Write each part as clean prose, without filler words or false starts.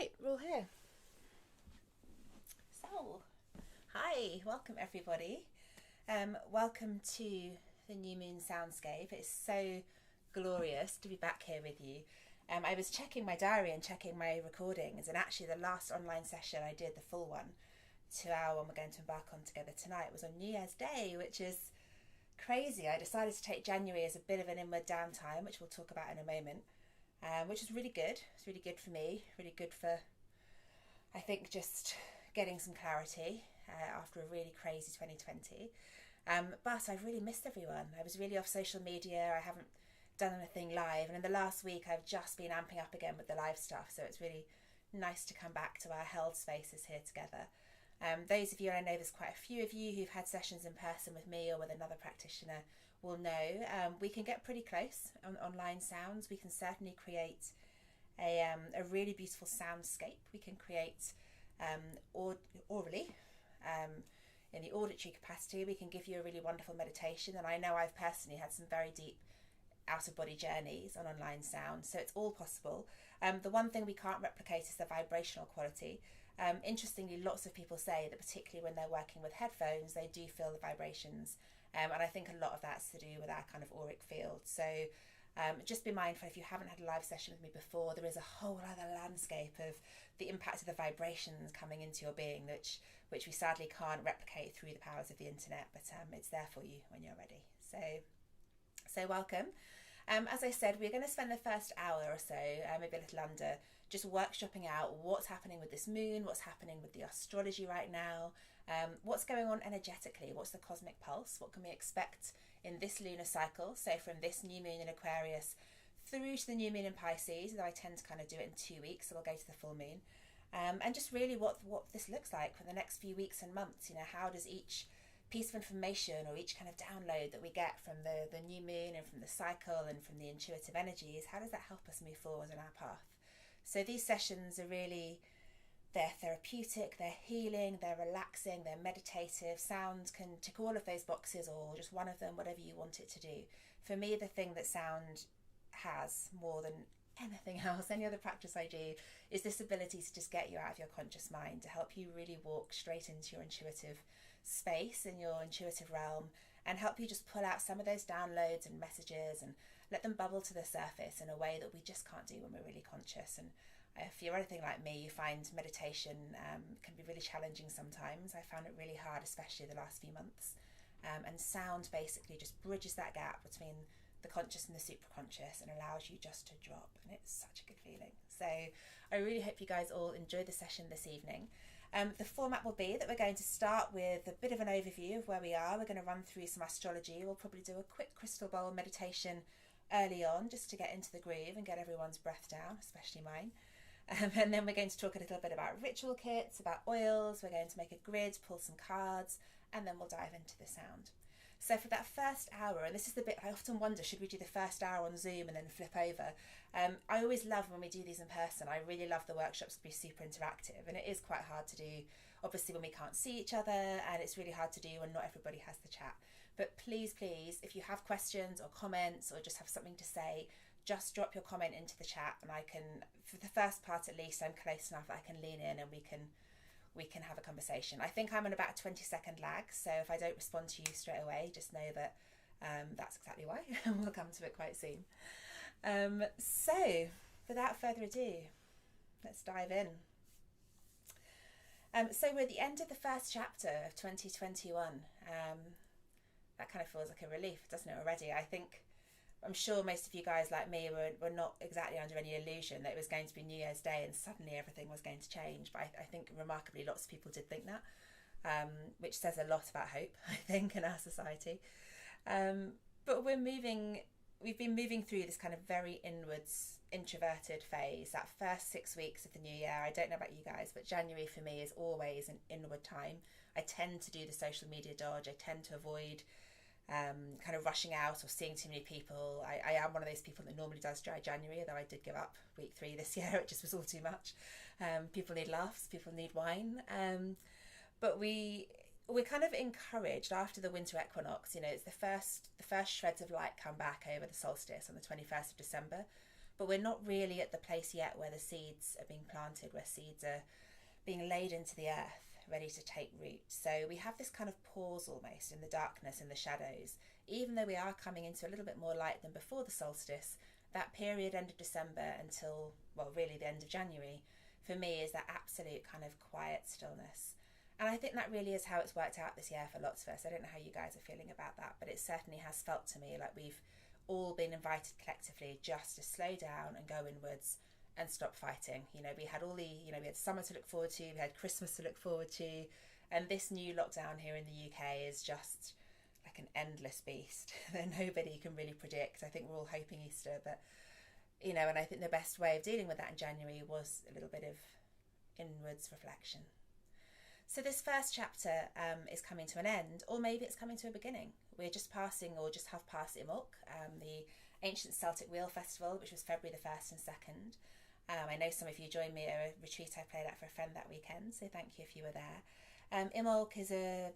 Right, we're all here. So, hi, welcome everybody. Welcome to the New Moon Soundscape. It's so glorious to be back here with you. I was checking my diary and checking my recordings, and actually the last online session I did, the full one, 2 hour one we're going to embark on together tonight, was on New Year's Day, which is crazy. I decided to take January as a bit of an inward downtime, which we'll talk about in a moment. Which is really good. It's really good for me, really good for, I think, just getting some clarity after a really crazy 2020. But I've really missed everyone. I was really off social media. I haven't done anything live. And in the last week, I've just been amping up again with the live stuff. So it's really nice to come back to our held spaces here together. Those of you, and I know there's quite a few of you who've had sessions in person with me or with another practitioner, will know we can get pretty close on online sounds. We can certainly create a really beautiful soundscape. We can create orally, in the auditory capacity. We can give you a really wonderful meditation, and I know I've personally had some very deep out-of-body journeys on online sound, so it's all possible. The one thing we can't replicate is the vibrational quality. Interestingly, lots of people say that particularly when they're working with headphones, they do feel the vibrations, and I think a lot of that's to do with our kind of auric field. So just be mindful, if you haven't had a live session with me before, there is a whole other landscape of the impact of the vibrations coming into your being, which we sadly can't replicate through the powers of the internet, but it's there for you when you're ready. So welcome. As I said, we're going to spend the first hour or so, maybe a little under, just workshopping out what's happening with this moon, what's happening with the astrology right now, what's going on energetically, what's the cosmic pulse, what can we expect in this lunar cycle, so from this new moon in Aquarius through to the new moon in Pisces, though I tend to kind of do it in 2 weeks, so we'll go to the full moon, and just really what this looks like for the next few weeks and months. You know, how does each piece of information or each kind of download that we get from the new moon and from the cycle and from the intuitive energies, how does that help us move forward on our path? So these sessions are really, they're therapeutic, they're healing, they're relaxing, they're meditative. Sound can tick all of those boxes or just one of them, whatever you want it to do. For me, the thing that sound has more than anything else, any other practice I do, is this ability to just get you out of your conscious mind, to help you really walk straight into your intuitive space and your intuitive realm, and help you just pull out some of those downloads and messages and let them bubble to the surface in a way that we just can't do when we're really conscious. And if you're anything like me, you find meditation can be really challenging sometimes. I found it really hard, especially the last few months. And sound basically just bridges that gap between the conscious and the superconscious and allows you just to drop, and it's such a good feeling. So I really hope you guys all enjoy the session this evening. The format will be that we're going to start with a bit of an overview of where we are. We're going to run through some astrology. We'll probably do a quick crystal bowl meditation early on just to get into the groove and get everyone's breath down, especially mine. And then we're going to talk a little bit about ritual kits, about oils. We're going to make a grid, pull some cards, and then we'll dive into the sound. So for that first hour, and this is the bit I often wonder, should we do the first hour on Zoom and then flip over? I always love when we do these in person. I really love the workshops to be super interactive, and it is quite hard to do, obviously, when we can't see each other, and it's really hard to do when not everybody has the chat. But please, if you have questions or comments or just have something to say, just drop your comment into the chat, and I can, for the first part at least, I'm close enough that I can lean in and we can have a conversation. I think I'm on about a 20-second lag, so if I don't respond to you straight away, just know that that's exactly why. We'll come to it quite soon. So without further ado, let's dive in. So we're at the end of the first chapter of 2021. That kind of feels like a relief, doesn't it, already? I'm sure most of you guys, like me, were not exactly under any illusion that it was going to be New Year's Day and suddenly everything was going to change. But I think remarkably lots of people did think that, which says a lot about hope, I think, in our society. But we've been moving through this kind of very inwards, introverted phase. That first 6 weeks of the new year, I don't know about you guys, but January for me is always an inward time. I tend to do the social media dodge. I tend to avoid kind of rushing out or seeing too many people. I am one of those people that normally does dry January, though I did give up week 3 this year. It just was all too much. People need laughs, people need wine. But we're kind of encouraged after the winter equinox. You know, it's the first shreds of light come back over the solstice on the 21st of December. but we're not really at the place yet where the seeds are being planted, where seeds are being laid into the earth, ready to take root. So we have this kind of pause almost in the darkness, in the shadows. Even though we are coming into a little bit more light than before the solstice, that period end of December until, well, really the end of January, for me is that absolute kind of quiet stillness. And I think that really is how it's worked out this year for lots of us. I don't know how you guys are feeling about that, but it certainly has felt to me like we've all been invited collectively just to slow down and go inwards and stop fighting. You know, we had all the, you know, we had summer to look forward to, we had Christmas to look forward to, and this new lockdown here in the UK is just like an endless beast that nobody can really predict. I think we're all hoping Easter, but, you know, and I think the best way of dealing with that in January was a little bit of inwards reflection. So this first chapter is coming to an end, or maybe it's coming to a beginning. We're just passing, or just have passed Imbolc, the ancient Celtic Wheel Festival, which was February the 1st and 2nd. I know some of you joined me at a retreat I played at for a friend that weekend, so thank you if you were there. Imbolc is a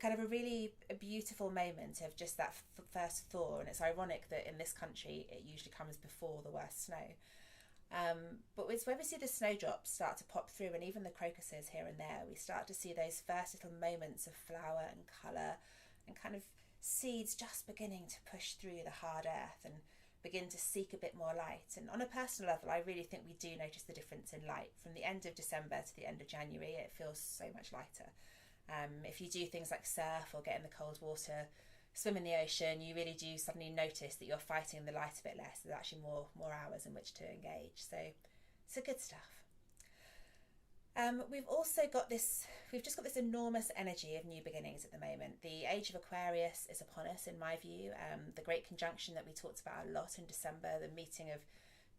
kind of a really beautiful moment of just that first thaw, and it's ironic that in this country it usually comes before the worst snow. But it's when we see the snowdrops start to pop through, and even the crocuses here and there, we start to see those first little moments of flower and colour and kind of seeds just beginning to push through the hard earth and begin to seek a bit more light. And on a personal level, I really think we do notice the difference in light. From the end of December to the end of January, it feels so much lighter. If you do things like surf or get in the cold water, swim in the ocean, you really do suddenly notice that you're fighting the light a bit less. There's actually more hours in which to engage. So good stuff. We've just got this enormous energy of new beginnings at the moment. The age of Aquarius is upon us, in my view. The great conjunction that we talked about a lot in December, the meeting of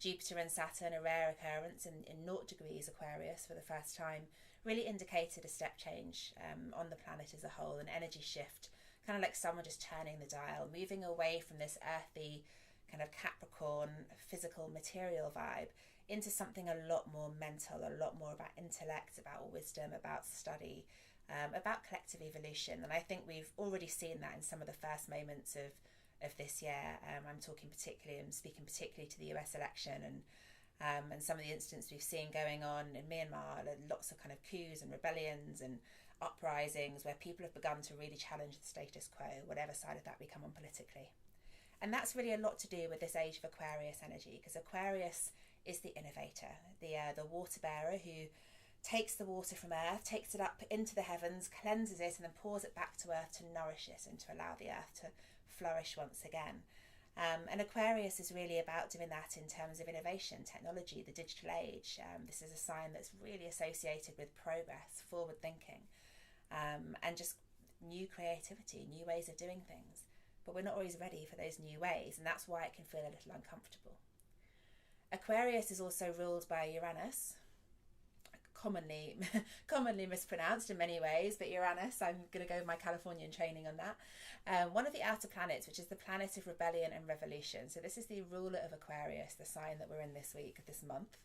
Jupiter and Saturn, a rare occurrence in 0 degrees Aquarius for the first time, really indicated a step change on the planet as a whole, an energy shift, kind of like someone just turning the dial, moving away from this earthy kind of Capricorn physical material vibe into something a lot more mental, a lot more about intellect, about wisdom, about study, about collective evolution. And I think we've already seen that in some of the first moments of this year. I'm speaking particularly to the US election and some of the incidents we've seen going on in Myanmar, lots of kind of coups and rebellions and uprisings where people have begun to really challenge the status quo, whatever side of that we come on politically. And that's really a lot to do with this age of Aquarius energy, because Aquarius is the innovator, the water bearer who takes the water from earth, takes it up into the heavens, cleanses it, and then pours it back to earth to nourish it and to allow the earth to flourish once again. And Aquarius is really about doing that in terms of innovation, technology, the digital age. This is a sign that's really associated with progress, forward thinking, and just new creativity, new ways of doing things. But we're not always ready for those new ways, and that's why it can feel a little uncomfortable. Aquarius is also ruled by Uranus, commonly mispronounced in many ways, but Uranus, I'm going to go with my Californian training on that. One of the outer planets, which is the planet of rebellion and revolution. So this is the ruler of Aquarius, the sign that we're in this week, this month.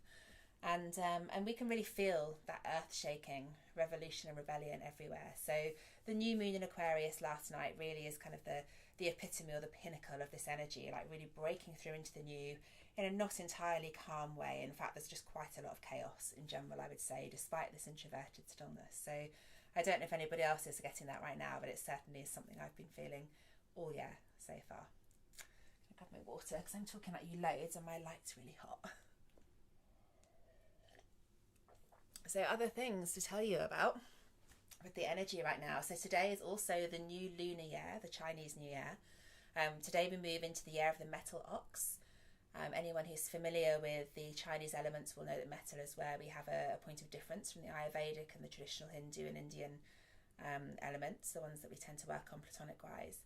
And we can really feel that earth-shaking revolution and rebellion everywhere. So the new moon in Aquarius last night really is kind of the epitome or the pinnacle of this energy, like really breaking through into the new in a not entirely calm way. In fact, there's just quite a lot of chaos in general, I would say, despite this introverted stillness. So I don't know if anybody else is getting that right now, but it certainly is something I've been feeling all year so far. I'm going to grab my water because I'm talking at you loads and my light's really hot. So other things to tell you about with the energy right now. So today is also the new lunar year, the Chinese New Year. Today we move into the year of the metal ox. Anyone who's familiar with the Chinese elements will know that metal is where we have a point of difference from the Ayurvedic and the traditional Hindu and Indian elements, the ones that we tend to work on platonic wise.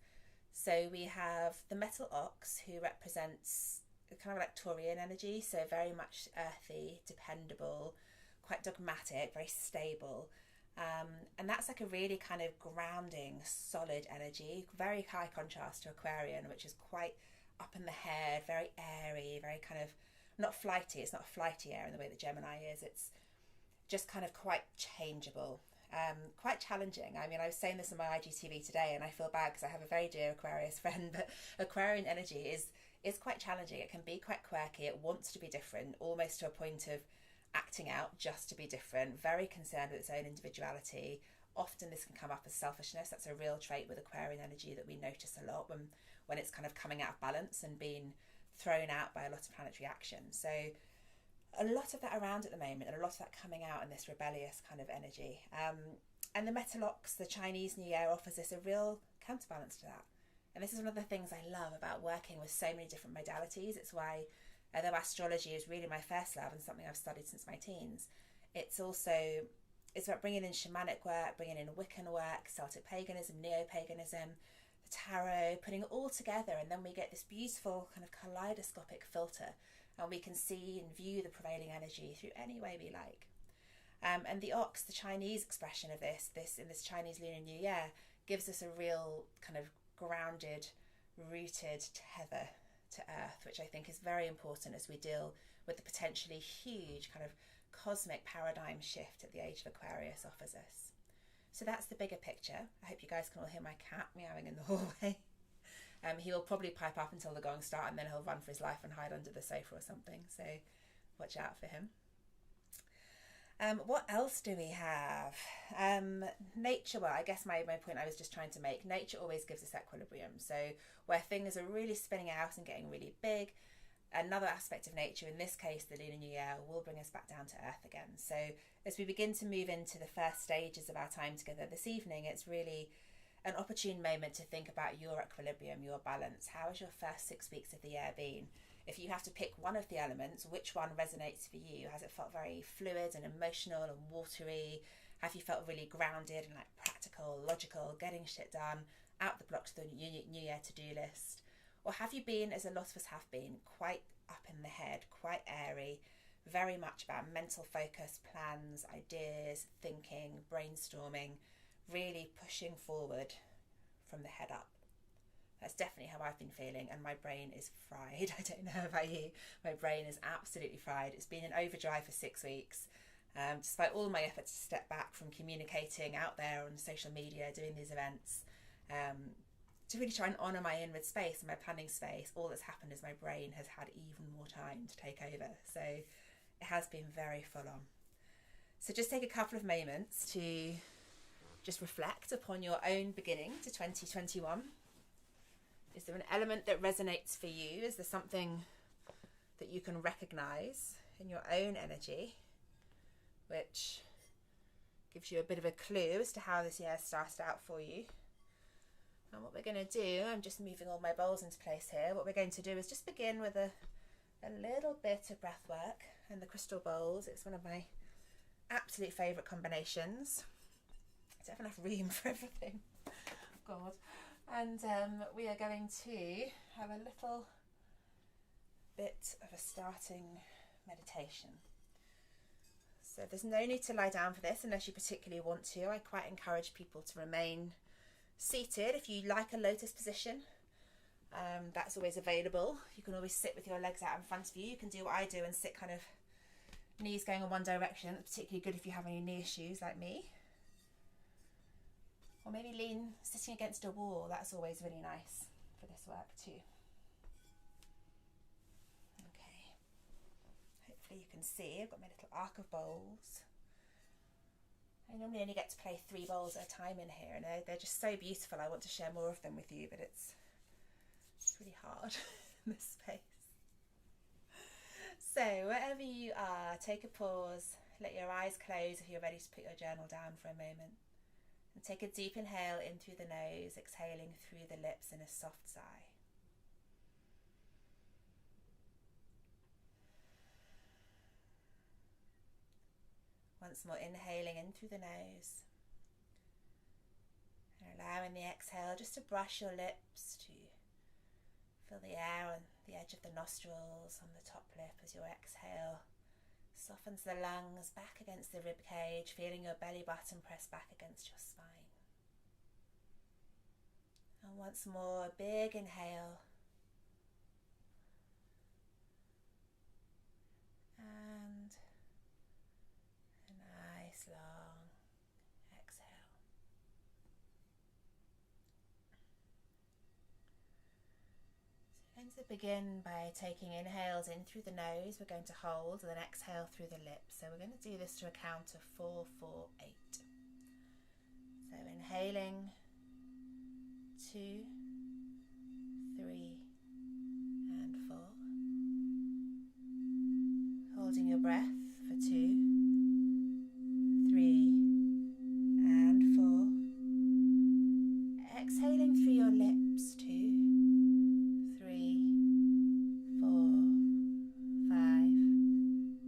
So we have the metal ox, who represents kind of like Taurian energy, so very much earthy, dependable, quite dogmatic, very stable. And that's like a really kind of grounding, solid energy, very high contrast to Aquarian, which is quite up in the head, very airy, very kind of not flighty. It's not a flighty air in the way that Gemini is. It's just kind of quite changeable, quite challenging. I mean, I was saying this on my IGTV today, and I feel bad because I have a very dear Aquarius friend, but Aquarian energy is quite challenging. It can be quite quirky. It wants to be different, almost to a point of acting out just to be different, very concerned with its own individuality. Often this can come up as selfishness. That's a real trait with Aquarian energy that we notice a lot when it's kind of coming out of balance and being thrown out by a lot of planetary action. So a lot of that around at the moment, and a lot of that coming out in this rebellious kind of energy. And the Metalox, the Chinese New Year, offers us a real counterbalance to that. And this is one of the things I love about working with so many different modalities. It's why, although astrology is really my first love and something I've studied since my teens, it's about bringing in shamanic work, bringing in Wiccan work, Celtic paganism, neo-paganism, the tarot, putting it all together, and then we get this beautiful kind of kaleidoscopic filter, and we can see and view the prevailing energy through any way we like. And the ox, the Chinese expression of this in this Chinese Lunar New Year, gives us a real kind of grounded, rooted tether to Earth, which I think is very important as we deal with the potentially huge kind of cosmic paradigm shift that the age of Aquarius offers us. So that's the bigger picture. I hope you guys can all hear my cat meowing in the hallway. He will probably pipe up until the gong start, and then he'll run for his life and hide under the sofa or something, so watch out for him. What else do we have? Nature, well, I guess my point I was just trying to make, nature always gives us equilibrium. So where things are really spinning out and getting really big, another aspect of nature, in this case the Lunar New Year, will bring us back down to Earth again. So as we begin to move into the first stages of our time together this evening, it's really an opportune moment to think about your equilibrium, your balance. How has your first 6 weeks of the year been? If you have to pick one of the elements, which one resonates for you? Has it felt very fluid and emotional and watery? Have you felt really grounded and like practical, logical, getting shit done, out the block to the New Year to-do list? Or have you been, as a lot of us have been, quite up in the head, quite airy, very much about mental focus, plans, ideas, thinking, brainstorming, really pushing forward from the head up? That's definitely how I've been feeling, and my brain is fried. I don't know about you. My brain is absolutely fried. It's been in overdrive for 6 weeks. Despite all my efforts to step back from communicating out there on social media, doing these events, to really try and honour my inward space and my planning space, all that's happened is my brain has had even more time to take over. So it has been very full on. So just take a couple of moments to just reflect upon your own beginning to 2021. Is there an element that resonates for you? Is there something that you can recognise in your own energy which gives you a bit of a clue as to how this year started out for you? And what we're going to do, I'm just moving all my bowls into place here. What we're going to do is just begin with a little bit of breath work and the crystal bowls. It's one of my absolute favourite combinations. I don't have enough room for everything. God. And we are going to have a little bit of a starting meditation. So there's no need to lie down for this unless you particularly want to. I quite encourage people to remain seated. If you like a lotus position, that's always available. You can always sit with your legs out in front of you. You can do what I do and sit kind of knees going in one direction. It's particularly good if you have any knee issues like me. Or maybe sitting against a wall. That's always really nice for this work too. Okay. Hopefully you can see I've got my little arc of bowls. I normally only get to play 3 bowls at a time in here, and they're just so beautiful. I want to share more of them with you, but it's really hard in this space. So wherever you are, take a pause. Let your eyes close if you're ready to put your journal down for a moment. And take a deep inhale in through the nose, exhaling through the lips in a soft sigh. Once more, inhaling in through the nose. And allowing the exhale just to brush your lips, to feel the air on the edge of the nostrils, on the top lip as your exhale softens the lungs back against the rib cage, feeling your belly button press back against your spine. And once more, a big inhale. And a nice long exhale. So then To begin by taking inhales in through the nose, we're going to hold and then exhale through the lips. So we're going to do this to a count of 4, 4, 8. So inhaling 2, 3 and 4. Holding your breath for 2, 3 and 4. Exhaling through your lips 2, 3, 4, 5,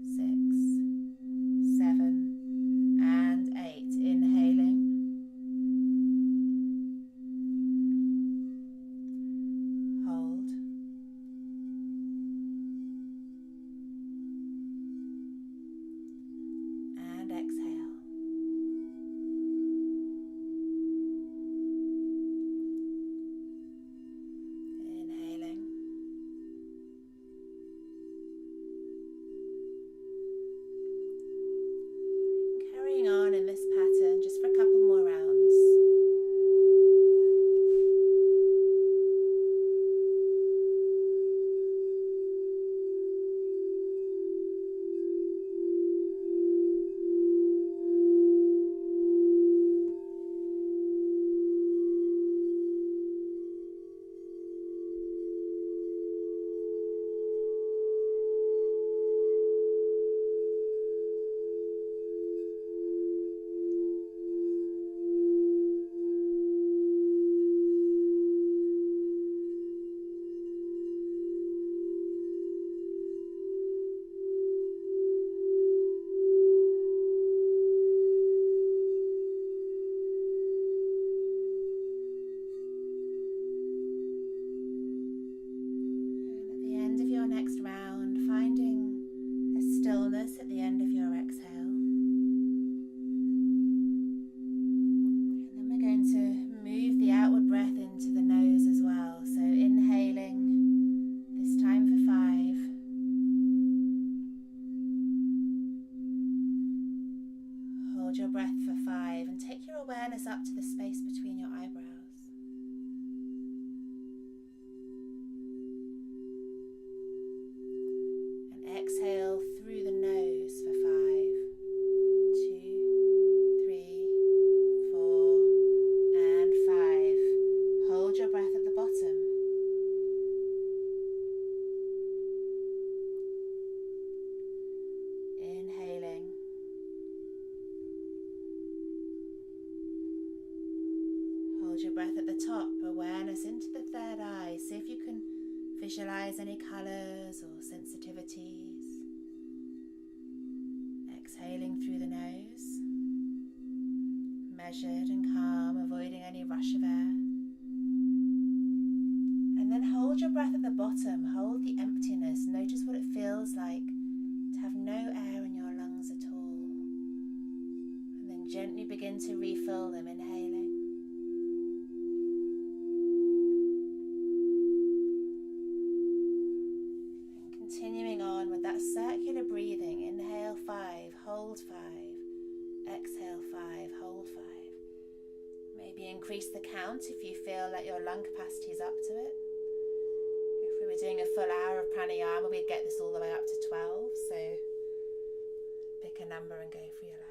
6, 7 and 8. Inhaling. Hold. And exhale. Inhaling. Carrying on in this pattern just for a couple more rounds. Next round, finding a stillness at the end of your exhale. And then we're going to move the outward breath into the nose as well. So inhaling, this time for 5. Hold your breath for 5 and take your awareness up to the space between your eyebrows. Exhale through the nose for 5, 2, 3, 4 and 5. Hold your breath at the bottom. Inhaling. Hold your breath at the top. Awareness into the third eye. See if you can visualize any colours or sensitivities. Exhaling through the nose, measured and calm, avoiding any rush of air. And then hold your breath at the bottom, hold the emptiness, notice what it feels like to have no air in your lungs at all. And then gently begin to refill them, inhaling. Continuing on with that circular breathing, inhale 5, hold 5, exhale 5, hold 5. Maybe increase the count if you feel like your lung capacity is up to it. If we were doing a full hour of pranayama, we'd get this all the way up to 12, so pick a number and go for your life.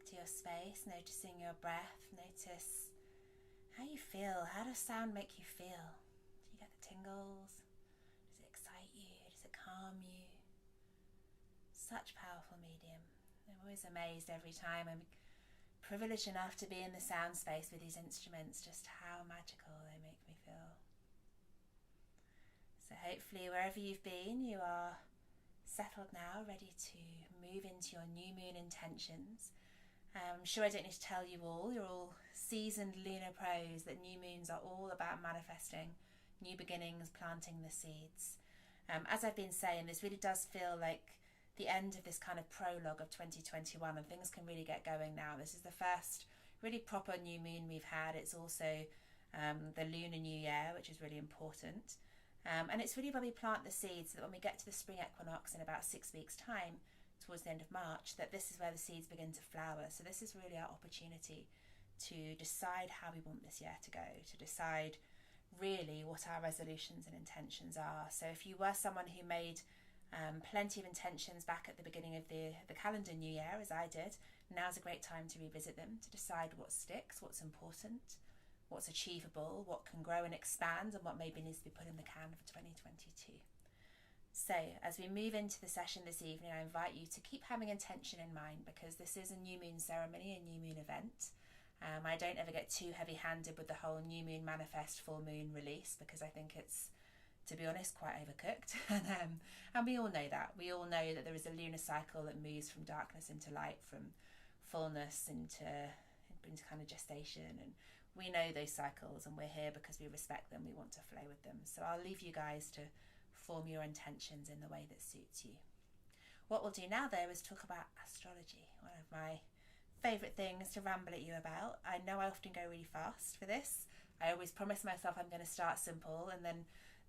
to your space, noticing your breath. Notice how you feel. How does sound make you feel? Do you get the tingles? Does it excite you? Does it calm you? Such powerful medium. I'm always amazed every time I'm privileged enough to be in the sound space with these instruments, just how magical they make me feel. So hopefully wherever you've been, you are settled now, ready to move into your new moon intentions. I'm sure I don't need to tell you all, you're all seasoned lunar pros, that new moons are all about manifesting new beginnings, planting the seeds. As I've been saying, this really does feel like the end of this kind of prologue of 2021, and things can really get going now. This is the first really proper new moon we've had. It's also the Lunar New Year, which is really important. And it's really when we plant the seeds, so that when we get to the spring equinox in about 6 weeks' time, towards the end of March, that this is where the seeds begin to flower. So this is really our opportunity to decide how we want this year to go, to decide really what our resolutions and intentions are. So if you were someone who made plenty of intentions back at the beginning of the calendar new year, as I did, now's a great time to revisit them, to decide what sticks, what's important, what's achievable, what can grow and expand, and what maybe needs to be put in the can for 2022. So as we move into the session this evening, I invite you to keep having intention in mind, because this is a new moon ceremony, a new moon event. I don't ever get too heavy-handed with the whole new moon manifest, full moon release, because I think it's, to be honest, quite overcooked. And we all know that. We all know that there is a lunar cycle that moves from darkness into light, from fullness into kind of gestation. And we know those cycles, and we're here because we respect them. We want to flow with them. So I'll leave you guys to form your intentions in the way that suits you. What we'll do now, though, is talk about astrology, one of my favourite things to ramble at you about. I know I often go really fast for this. I always promise myself I'm going to start simple and then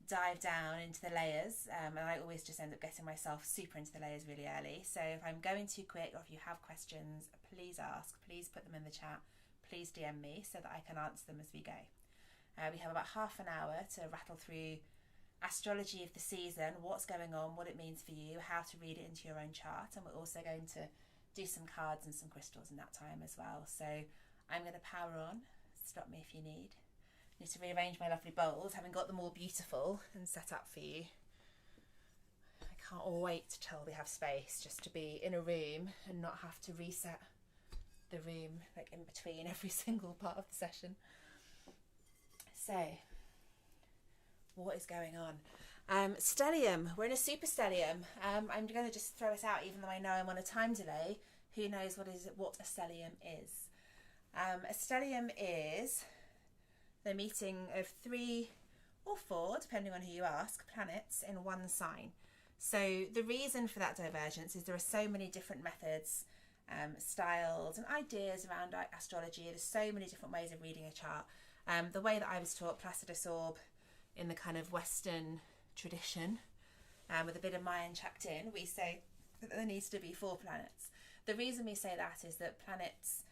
dive down into the layers, and I always just end up getting myself super into the layers really early. So if I'm going too quick, or if you have questions, please ask, please put them in the chat, please DM me so that I can answer them as we go. We have about half an hour to rattle through astrology of the season, what's going on, what it means for you, how to read it into your own chart, and we're also going to do some cards and some crystals in that time as well. So I'm going to power on. Stop me if you need. I need to rearrange my lovely bowls, having got them all beautiful and set up for you. I can't wait till we have space just to be in a room and not have to reset the room like in between every single part of the session. So what is going on? Stellium. We're in a super stellium. I'm going to just throw it out, even though I know I'm on a time delay. Who knows what a stellium is? A stellium is the meeting of 3 or 4, depending on who you ask, planets in one sign. So the reason for that divergence is there are so many different methods, styles and ideas around astrology. There's so many different ways of reading a chart. The way that I was taught, Placidus Orb, in the kind of Western tradition, with a bit of Mayan chucked in, we say that there needs to be 4 planets. The reason we say that is that planets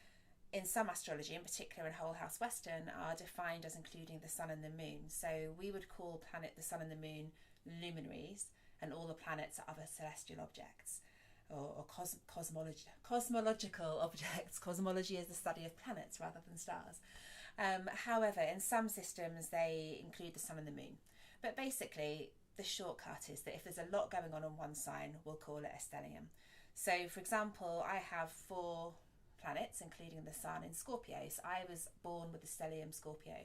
in some astrology, in particular in Whole House Western, are defined as including the sun and the moon. So we would call the sun and the moon luminaries, and all the planets are other celestial objects, or cosmological objects. Cosmology is the study of planets rather than stars. However, in some systems they include the sun and the moon. But basically, the shortcut is that if there's a lot going on one sign, we'll call it a stellium. So, for example, I have 4 planets, including the sun, in Scorpio. So I was born with the stellium Scorpio.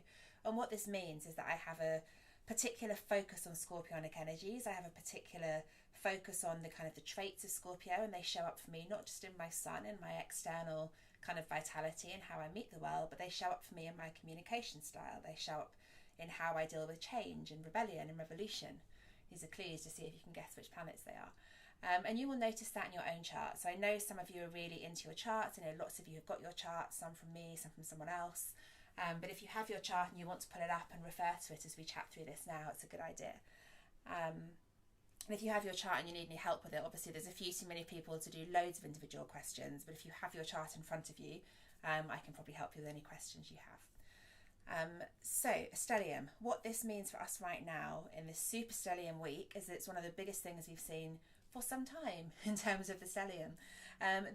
And what this means is that I have a particular focus on Scorpionic energies. I have a particular focus on the kind of the traits of Scorpio, and they show up for me not just in my sun and my external kind of vitality and how I meet the world, but they show up for me in my communication style. They show up in how I deal with change and rebellion and revolution. These are clues to see if you can guess which planets they are. And you will notice that in your own chart. So I know some of you are really into your charts. I know lots of you have got your charts, some from me, some from someone else. But if you have your chart and you want to pull it up and refer to it as we chat through this now, it's a good idea. And if you have your chart and you need any help with it, obviously there's a few too many people to do loads of individual questions, but if you have your chart in front of you, I can probably help you with any questions you have. So, stellium, what this means for us right now in this super stellium week is that it's one of the biggest things we've seen for some time in terms of the stellium.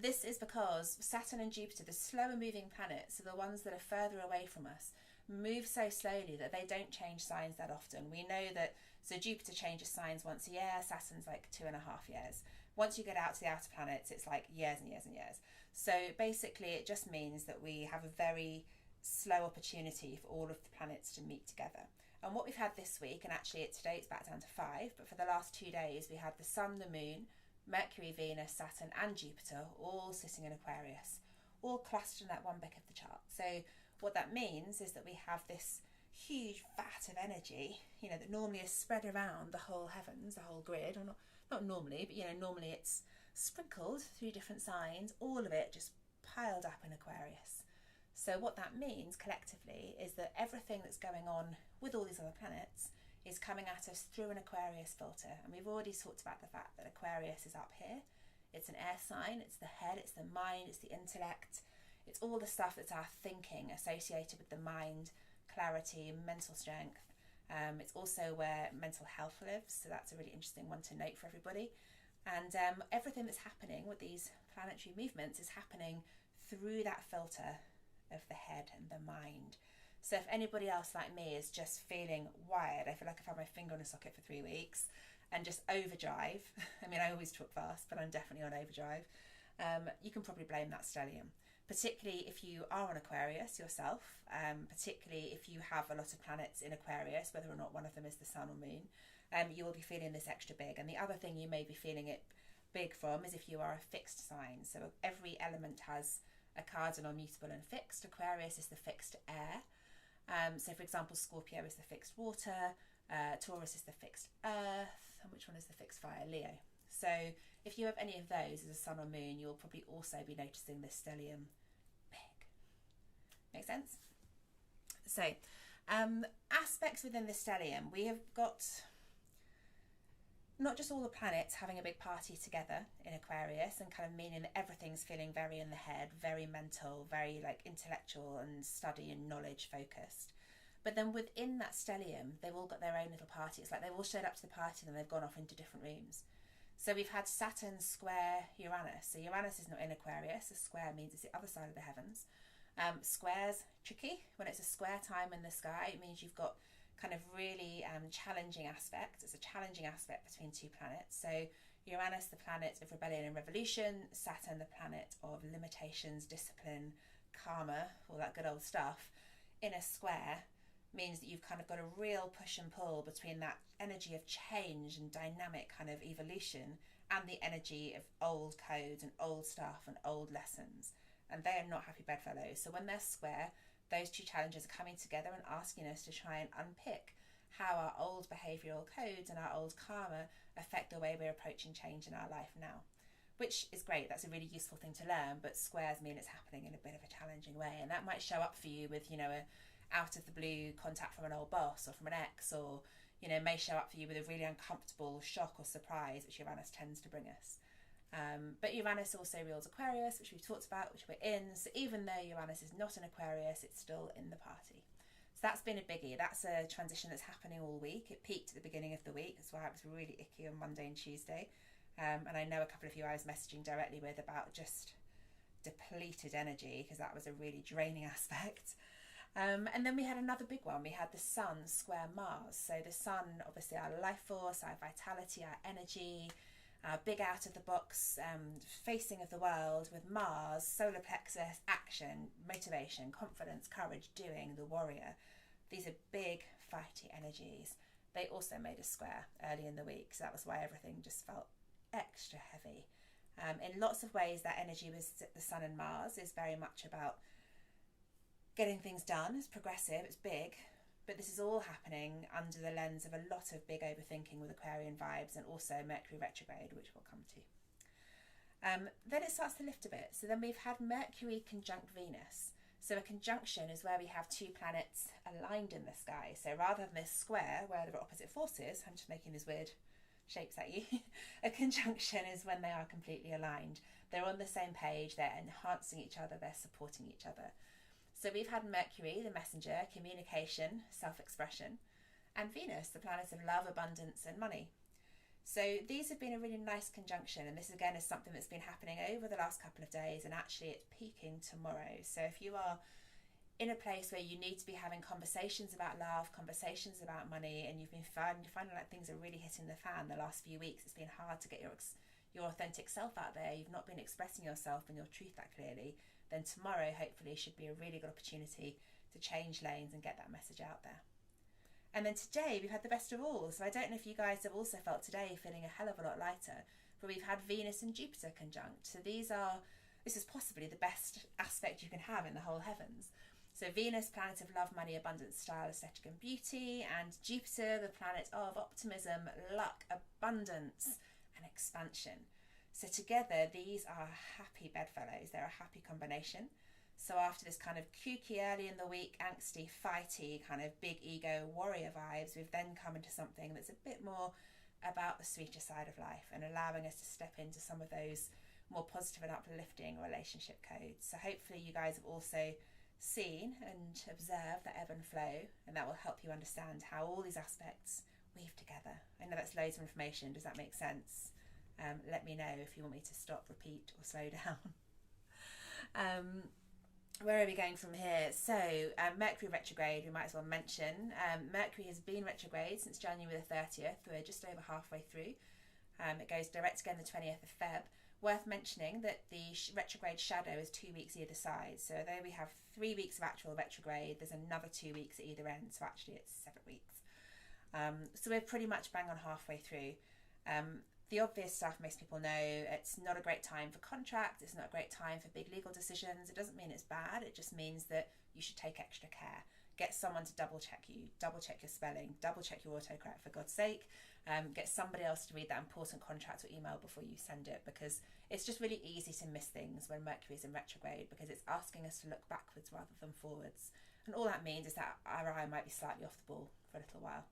This is because Saturn and Jupiter, the slower moving planets, so the ones that are further away from us, move so slowly that they don't change signs that often. We know that, so Jupiter changes signs once a year, Saturn's like 2.5 years. Once you get out to the outer planets, it's like years and years and years. So basically it just means that we have a very slow opportunity for all of the planets to meet together. And what we've had this week, and actually today it's back down to 5, but for the last 2 days we had the Sun, the Moon, Mercury, Venus, Saturn and Jupiter all sitting in Aquarius, all clustered in that one bit of the chart. So what that means is that we have this huge vat of energy, you know, that normally is spread around the whole heavens, the whole grid, or not normally, but you know, normally it's sprinkled through different signs, all of it just piled up in Aquarius. So what that means collectively is that everything that's going on with all these other planets is coming at us through an Aquarius filter. And we've already talked about the fact that Aquarius is up here. It's an air sign, it's the head, it's the mind, it's the intellect, it's all the stuff that's our thinking associated with the mind, clarity, mental strength. It's also where mental health lives, so that's a really interesting one to note for everybody. And everything that's happening with these planetary movements is happening through that filter of the head and the mind. So if anybody else like me is just feeling wired, I feel like I've had my finger on a socket for 3 weeks and just overdrive, I mean I always talk fast, but I'm definitely on overdrive, you can probably blame that stellium. Particularly if you are on Aquarius yourself, particularly if you have a lot of planets in Aquarius, whether or not one of them is the Sun or Moon, you will be feeling this extra big. And the other thing you may be feeling it big from is if you are a fixed sign. So every element has a cardinal, mutable and fixed. Aquarius is the fixed air. So for example, Scorpio is the fixed water, Taurus is the fixed earth, and which one is the fixed fire? Leo. So if you have any of those as a Sun or Moon, you'll probably also be noticing this stellium big. Make sense? So aspects within the stellium, we have got not just all the planets having a big party together in Aquarius and kind of meaning that everything's feeling very in the head, very mental, very like intellectual and study and knowledge focused. But then within that stellium, they've all got their own little party. It's like they've all showed up to the party and then they've gone off into different rooms. So we've had Saturn square Uranus. So Uranus is not in Aquarius. A square means it's the other side of the heavens. Squares, tricky. When it's a square time in the sky, it means you've got kind of really challenging aspects. It's a challenging aspect between two planets. So Uranus, the planet of rebellion and revolution. Saturn, the planet of limitations, discipline, karma, all that good old stuff. In a square means that you've kind of got a real push and pull between that energy of change and dynamic kind of evolution and the energy of old codes and old stuff and old lessons. And they are not happy bedfellows. So when they're square, those two challenges are coming together and asking us to try and unpick how our old behavioural codes and our old karma affect the way we're approaching change in our life now. Which is great, that's a really useful thing to learn, but squares mean it's happening in a bit of a challenging way. And that might show up for you with, you know, a out of the blue contact from an old boss or from an ex, or you know, may show up for you with a really uncomfortable shock or surprise, which Uranus tends to bring us. But Uranus also rules Aquarius, which we've talked about, which we're in. So even though Uranus is not in Aquarius, it's still in the party. So that's been a biggie. That's a transition that's happening all week. It peaked at the beginning of the week. That's why it was really icky on Monday and Tuesday. And I know a couple of you I was messaging directly with about just depleted energy, because that was a really draining aspect. And then we had another big one. We had the Sun square Mars. So the Sun, obviously our life force, our vitality, our energy, our big out of the box facing of the world, with Mars, solar plexus, action, motivation, confidence, courage, doing, the warrior. These are big fighty energies. They also made a square early in the week, so that was why everything just felt extra heavy. In lots of ways, that energy with the Sun and Mars is very much about getting things done. It's progressive, it's big, but this is all happening under the lens of a lot of big overthinking with Aquarian vibes, and also Mercury Retrograde, which we'll come to. Then it starts to lift a bit. So then we've had Mercury conjunct Venus. So a conjunction is where we have two planets aligned in the sky. So rather than this square where they're opposite forces, I'm just making these weird shapes at you, a conjunction is when they are completely aligned. They're on the same page, they're enhancing each other, they're supporting each other. So we've had Mercury, the messenger, communication, self-expression, and Venus, the planet of love, abundance and money. So these have been a really nice conjunction, and this again is something that's been happening over the last couple of days, and actually it's peaking tomorrow. So if you are in a place where you need to be having conversations about love, conversations about money, and you've been finding like things are really hitting the fan the last few weeks, it's been hard to get your authentic self out there, you've not been expressing yourself and your truth that clearly, then tomorrow hopefully should be a really good opportunity to change lanes and get that message out there. And then today we've had the best of all. So I don't know if you guys have also felt today feeling a hell of a lot lighter, but we've had Venus and Jupiter conjunct. So this is possibly the best aspect you can have in the whole heavens. So Venus, planet of love, money, abundance, style, aesthetic and beauty, and Jupiter, the planet of optimism, luck, abundance and expansion. So together these are happy bedfellows. They're a happy combination. So after this kind of kooky early in the week, angsty, fighty, kind of big ego warrior vibes, we've then come into something that's a bit more about the sweeter side of life and allowing us to step into some of those more positive and uplifting relationship codes. So hopefully you guys have also seen and observed that ebb and flow, and that will help you understand how all these aspects weave together. I know that's loads of information. Does that make sense? Let me know if you want me to stop, repeat or slow down. Where are we going from here? So Mercury retrograde, we might as well mention. Mercury has been retrograde since January the 30th. We're just over halfway through. It goes direct again the 20th of Feb. Worth mentioning that the retrograde shadow is 2 weeks either side. So though we have 3 weeks of actual retrograde, there's another 2 weeks at either end. So actually it's 7 weeks. So we're pretty much bang on halfway through. The obvious stuff most people know, it's not a great time for contracts, it's not a great time for big legal decisions. It doesn't mean it's bad, it just means that you should take extra care. Get someone to double check you, double check your spelling, double check your autocorrect for God's sake. Get somebody else to read that important contract or email before you send it, because it's just really easy to miss things when Mercury is in retrograde, because it's asking us to look backwards rather than forwards. And all that means is that our eye might be slightly off the ball for a little while.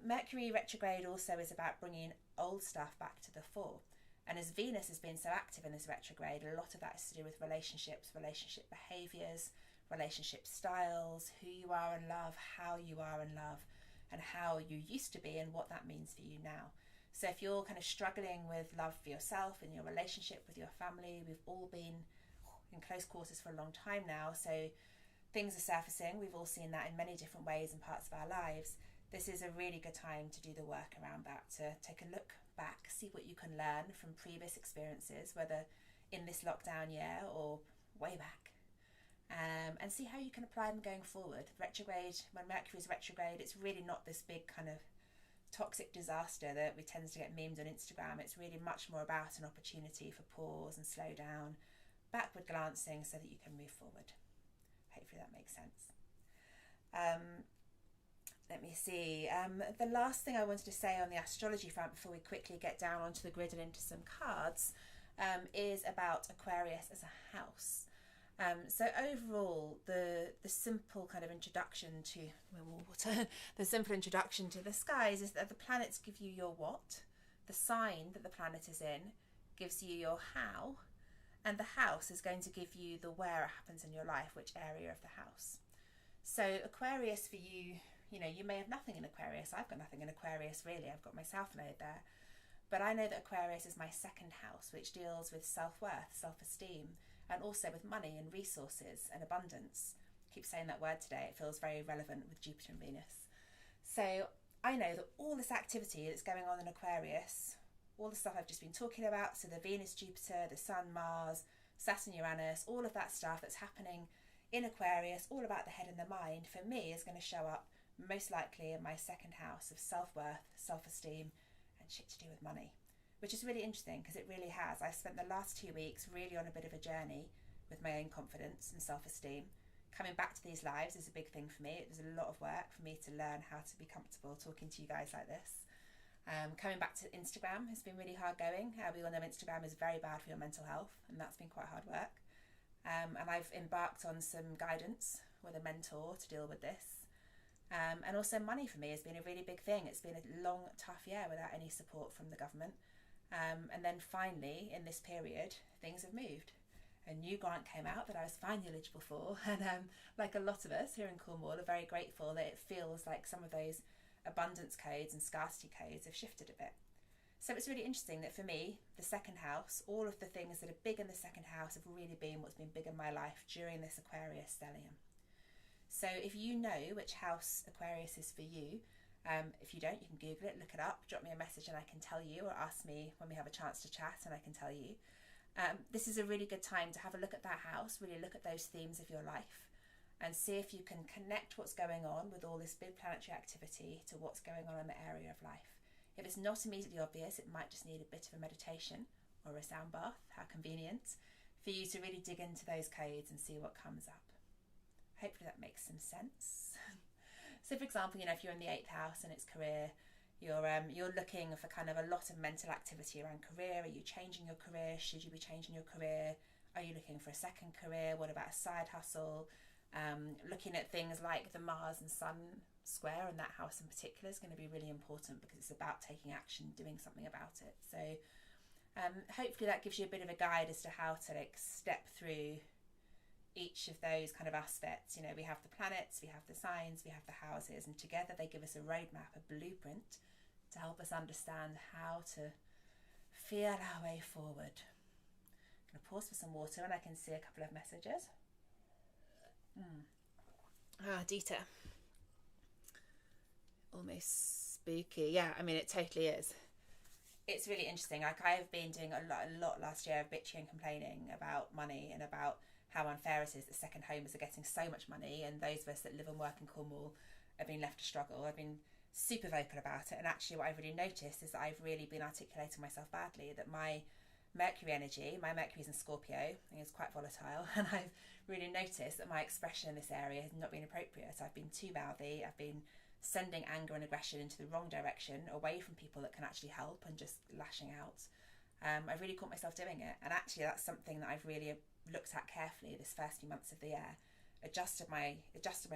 Mercury retrograde also is about bringing old stuff back to the fore. And as Venus has been so active in this retrograde, a lot of that is to do with relationships, relationship behaviours, relationship styles, who you are in love, how you are in love, and how you used to be and what that means for you now. So if you're kind of struggling with love for yourself and your relationship with your family, we've all been in close quarters for a long time now, so things are surfacing. We've all seen that in many different ways in parts of our lives. This is a really good time to do the work around that, to take a look back, see what you can learn from previous experiences, whether in this lockdown year or way back, and see how you can apply them going forward. Retrograde, when Mercury is retrograde, it's really not this big kind of toxic disaster that we tend to get memed on Instagram. It's really much more about an opportunity for pause and slow down, backward glancing so that you can move forward. Hopefully that makes sense. Let me see. The last thing I wanted to say on the astrology front before we quickly get down onto the grid and into some cards is about Aquarius as a house. So overall, the simple kind of introduction to the simple introduction to the skies is that the planets give you your what, the sign that the planet is in gives you your how, and the house is going to give you the where it happens in your life, which area of the house. So Aquarius for you, you may have nothing in Aquarius. I've got nothing in Aquarius really. I've got my South Node there. But I know that Aquarius is my second house, which deals with self-worth, self-esteem, and also with money and resources and abundance. I keep saying that word today. It feels very relevant with Jupiter and Venus. So I know that all this activity that's going on in Aquarius, all the stuff I've just been talking about, so the Venus, Jupiter, the Sun, Mars, Saturn, Uranus, all of that stuff that's happening in Aquarius, all about the head and the mind, for me is going to show up most likely in my second house of self-worth, self-esteem, and shit to do with money, which is really interesting because it really has. I've spent the last 2 weeks really on a bit of a journey with my own confidence and self-esteem. Coming back to these lives is a big thing for me. It was a lot of work for me to learn how to be comfortable talking to you guys like this. Coming back to Instagram has been really hard going. We all know Instagram is very bad for your mental health, and that's been quite hard work. And I've embarked on some guidance with a mentor to deal with this. And also money for me has been a really big thing. It's been a long, tough year without any support from the government. And then finally, in this period, things have moved. A new grant came out that I was finally eligible for. And like a lot of us here in Cornwall are very grateful that it feels like some of those abundance codes and scarcity codes have shifted a bit. So it's really interesting that for me, the second house, all of the things that are big in the second house have really been what's been big in my life during this Aquarius stellium. So if you know which house Aquarius is for you, if you don't, you can Google it, look it up, drop me a message and I can tell you, or ask me when we have a chance to chat and I can tell you. This is a really good time to have a look at that house, really look at those themes of your life and see if you can connect what's going on with all this big planetary activity to what's going on in the area of life. If it's not immediately obvious, it might just need a bit of a meditation or a sound bath, how convenient, for you to really dig into those codes and see what comes up. Hopefully that makes some sense. So for example, you know, if you're in the 8th house and it's career, you're looking for kind of a lot of mental activity around career. Are you changing your career? Should you be changing your career? Are you looking for a second career? What about a side hustle? Looking at things like the Mars and Sun square, and that house in particular is going to be really important because it's about taking action, doing something about it. So hopefully that gives you a bit of a guide as to how to like step through each of those kind of aspects. You know, we have the planets, we have the signs, we have the houses, and together they give us a roadmap, a blueprint to help us understand how to feel our way forward. I'm going to pause for some water and I can see a couple of messages. Dita. Almost spooky. Yeah, I mean, it totally is. It's really interesting. Like, I have been doing a lot last year of bitching and complaining about money and about how unfair it is that second homers are getting so much money and those of us that live and work in Cornwall are being left to struggle. I've been super vocal about it, and actually what I've really noticed is that I've really been articulating myself badly, that my Mercury energy, my Mercury's in Scorpio, and it's quite volatile, and I've really noticed that my expression in this area has not been appropriate. I've been too mouthy, I've been sending anger and aggression into the wrong direction, away from people that can actually help, and just lashing out. I've really caught myself doing it, and actually that's something that I've really looked at carefully this first few months of the year. Adjusted my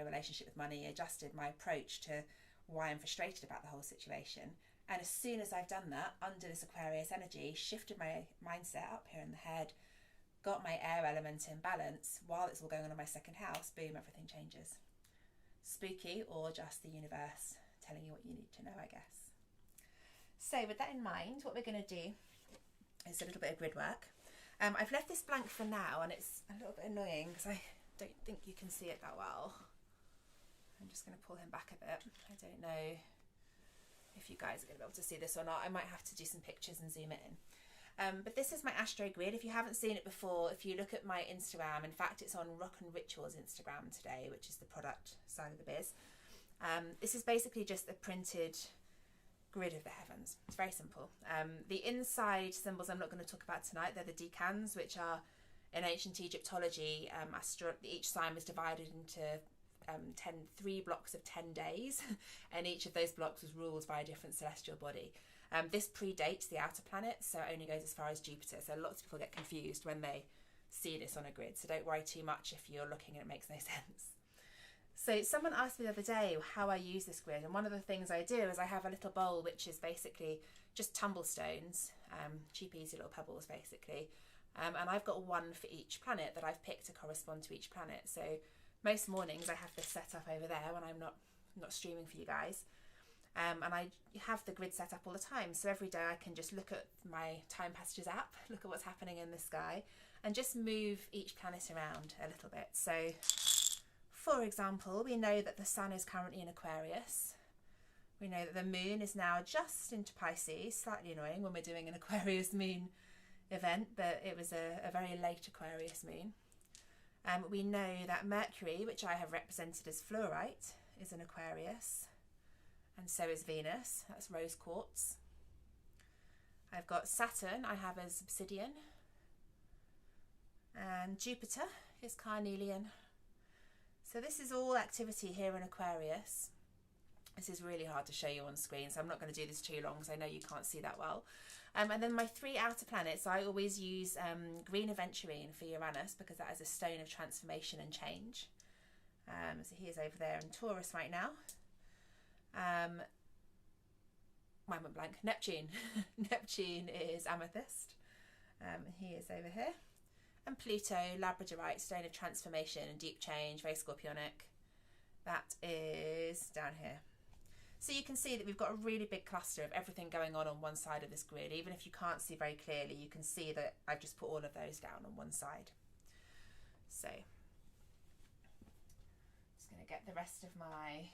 relationship with money, adjusted my approach to why I'm frustrated about the whole situation. And as soon as I've done that, under this Aquarius energy, shifted my mindset up here in the head, got my air element in balance while it's all going on in my second house, boom, everything changes. Spooky, or just the universe telling you what you need to know, I guess. So with that in mind, what we're going to do is a little bit of grid work. I've left this blank for now, and it's a little bit annoying because I don't think you can see it that well. I'm just going to pull him back a bit. I don't know if you guys are going to be able to see this or not. I might have to do some pictures and zoom it in. But this is my Astro Grid. If you haven't seen it before, if you look at my Instagram, in fact it's on Rock and Rituals Instagram today, which is the product side of the biz. This is basically just a printed grid of the heavens. It's very simple. The inside symbols I'm not going to talk about tonight, they're the decans, which are in ancient Egyptology, each sign was divided into 3 blocks of 10 days, and each of those blocks was ruled by a different celestial body. This predates the outer planets, so it only goes as far as Jupiter, so lots of people get confused when they see this on a grid, so don't worry too much if you're looking and it makes no sense. So someone asked me the other day how I use this grid, and one of the things I do is I have a little bowl which is basically just tumblestones, cheap easy little pebbles basically, and I've got one for each planet that I've picked to correspond to each planet. So most mornings I have this set up over there when I'm not streaming for you guys, and I have the grid set up all the time, so every day I can just look at my Time Passages app, look at what's happening in the sky, and just move each planet around a little bit. So for example, we know that the Sun is currently in Aquarius. We know that the Moon is now just into Pisces, slightly annoying when we're doing an Aquarius Moon event, but it was a very late Aquarius Moon. We know that Mercury, which I have represented as fluorite, is in Aquarius, and so is Venus, that's rose quartz. I've got Saturn, I have as obsidian, and Jupiter is carnelian. So this is all activity here in Aquarius. This is really hard to show you on screen, so I'm not going to do this too long because I know you can't see that well. And then my 3 outer planets, I always use green aventurine for Uranus because that is a stone of transformation and change. So he is over there in Taurus right now. Mine went blank. Neptune. Neptune is amethyst. He is over here. And Pluto, labradorite, stone of transformation and deep change, very scorpionic. That is down here. So you can see that we've got a really big cluster of everything going on one side of this grid. Even if you can't see very clearly, you can see that I've just put all of those down on one side. So just going to get the rest of my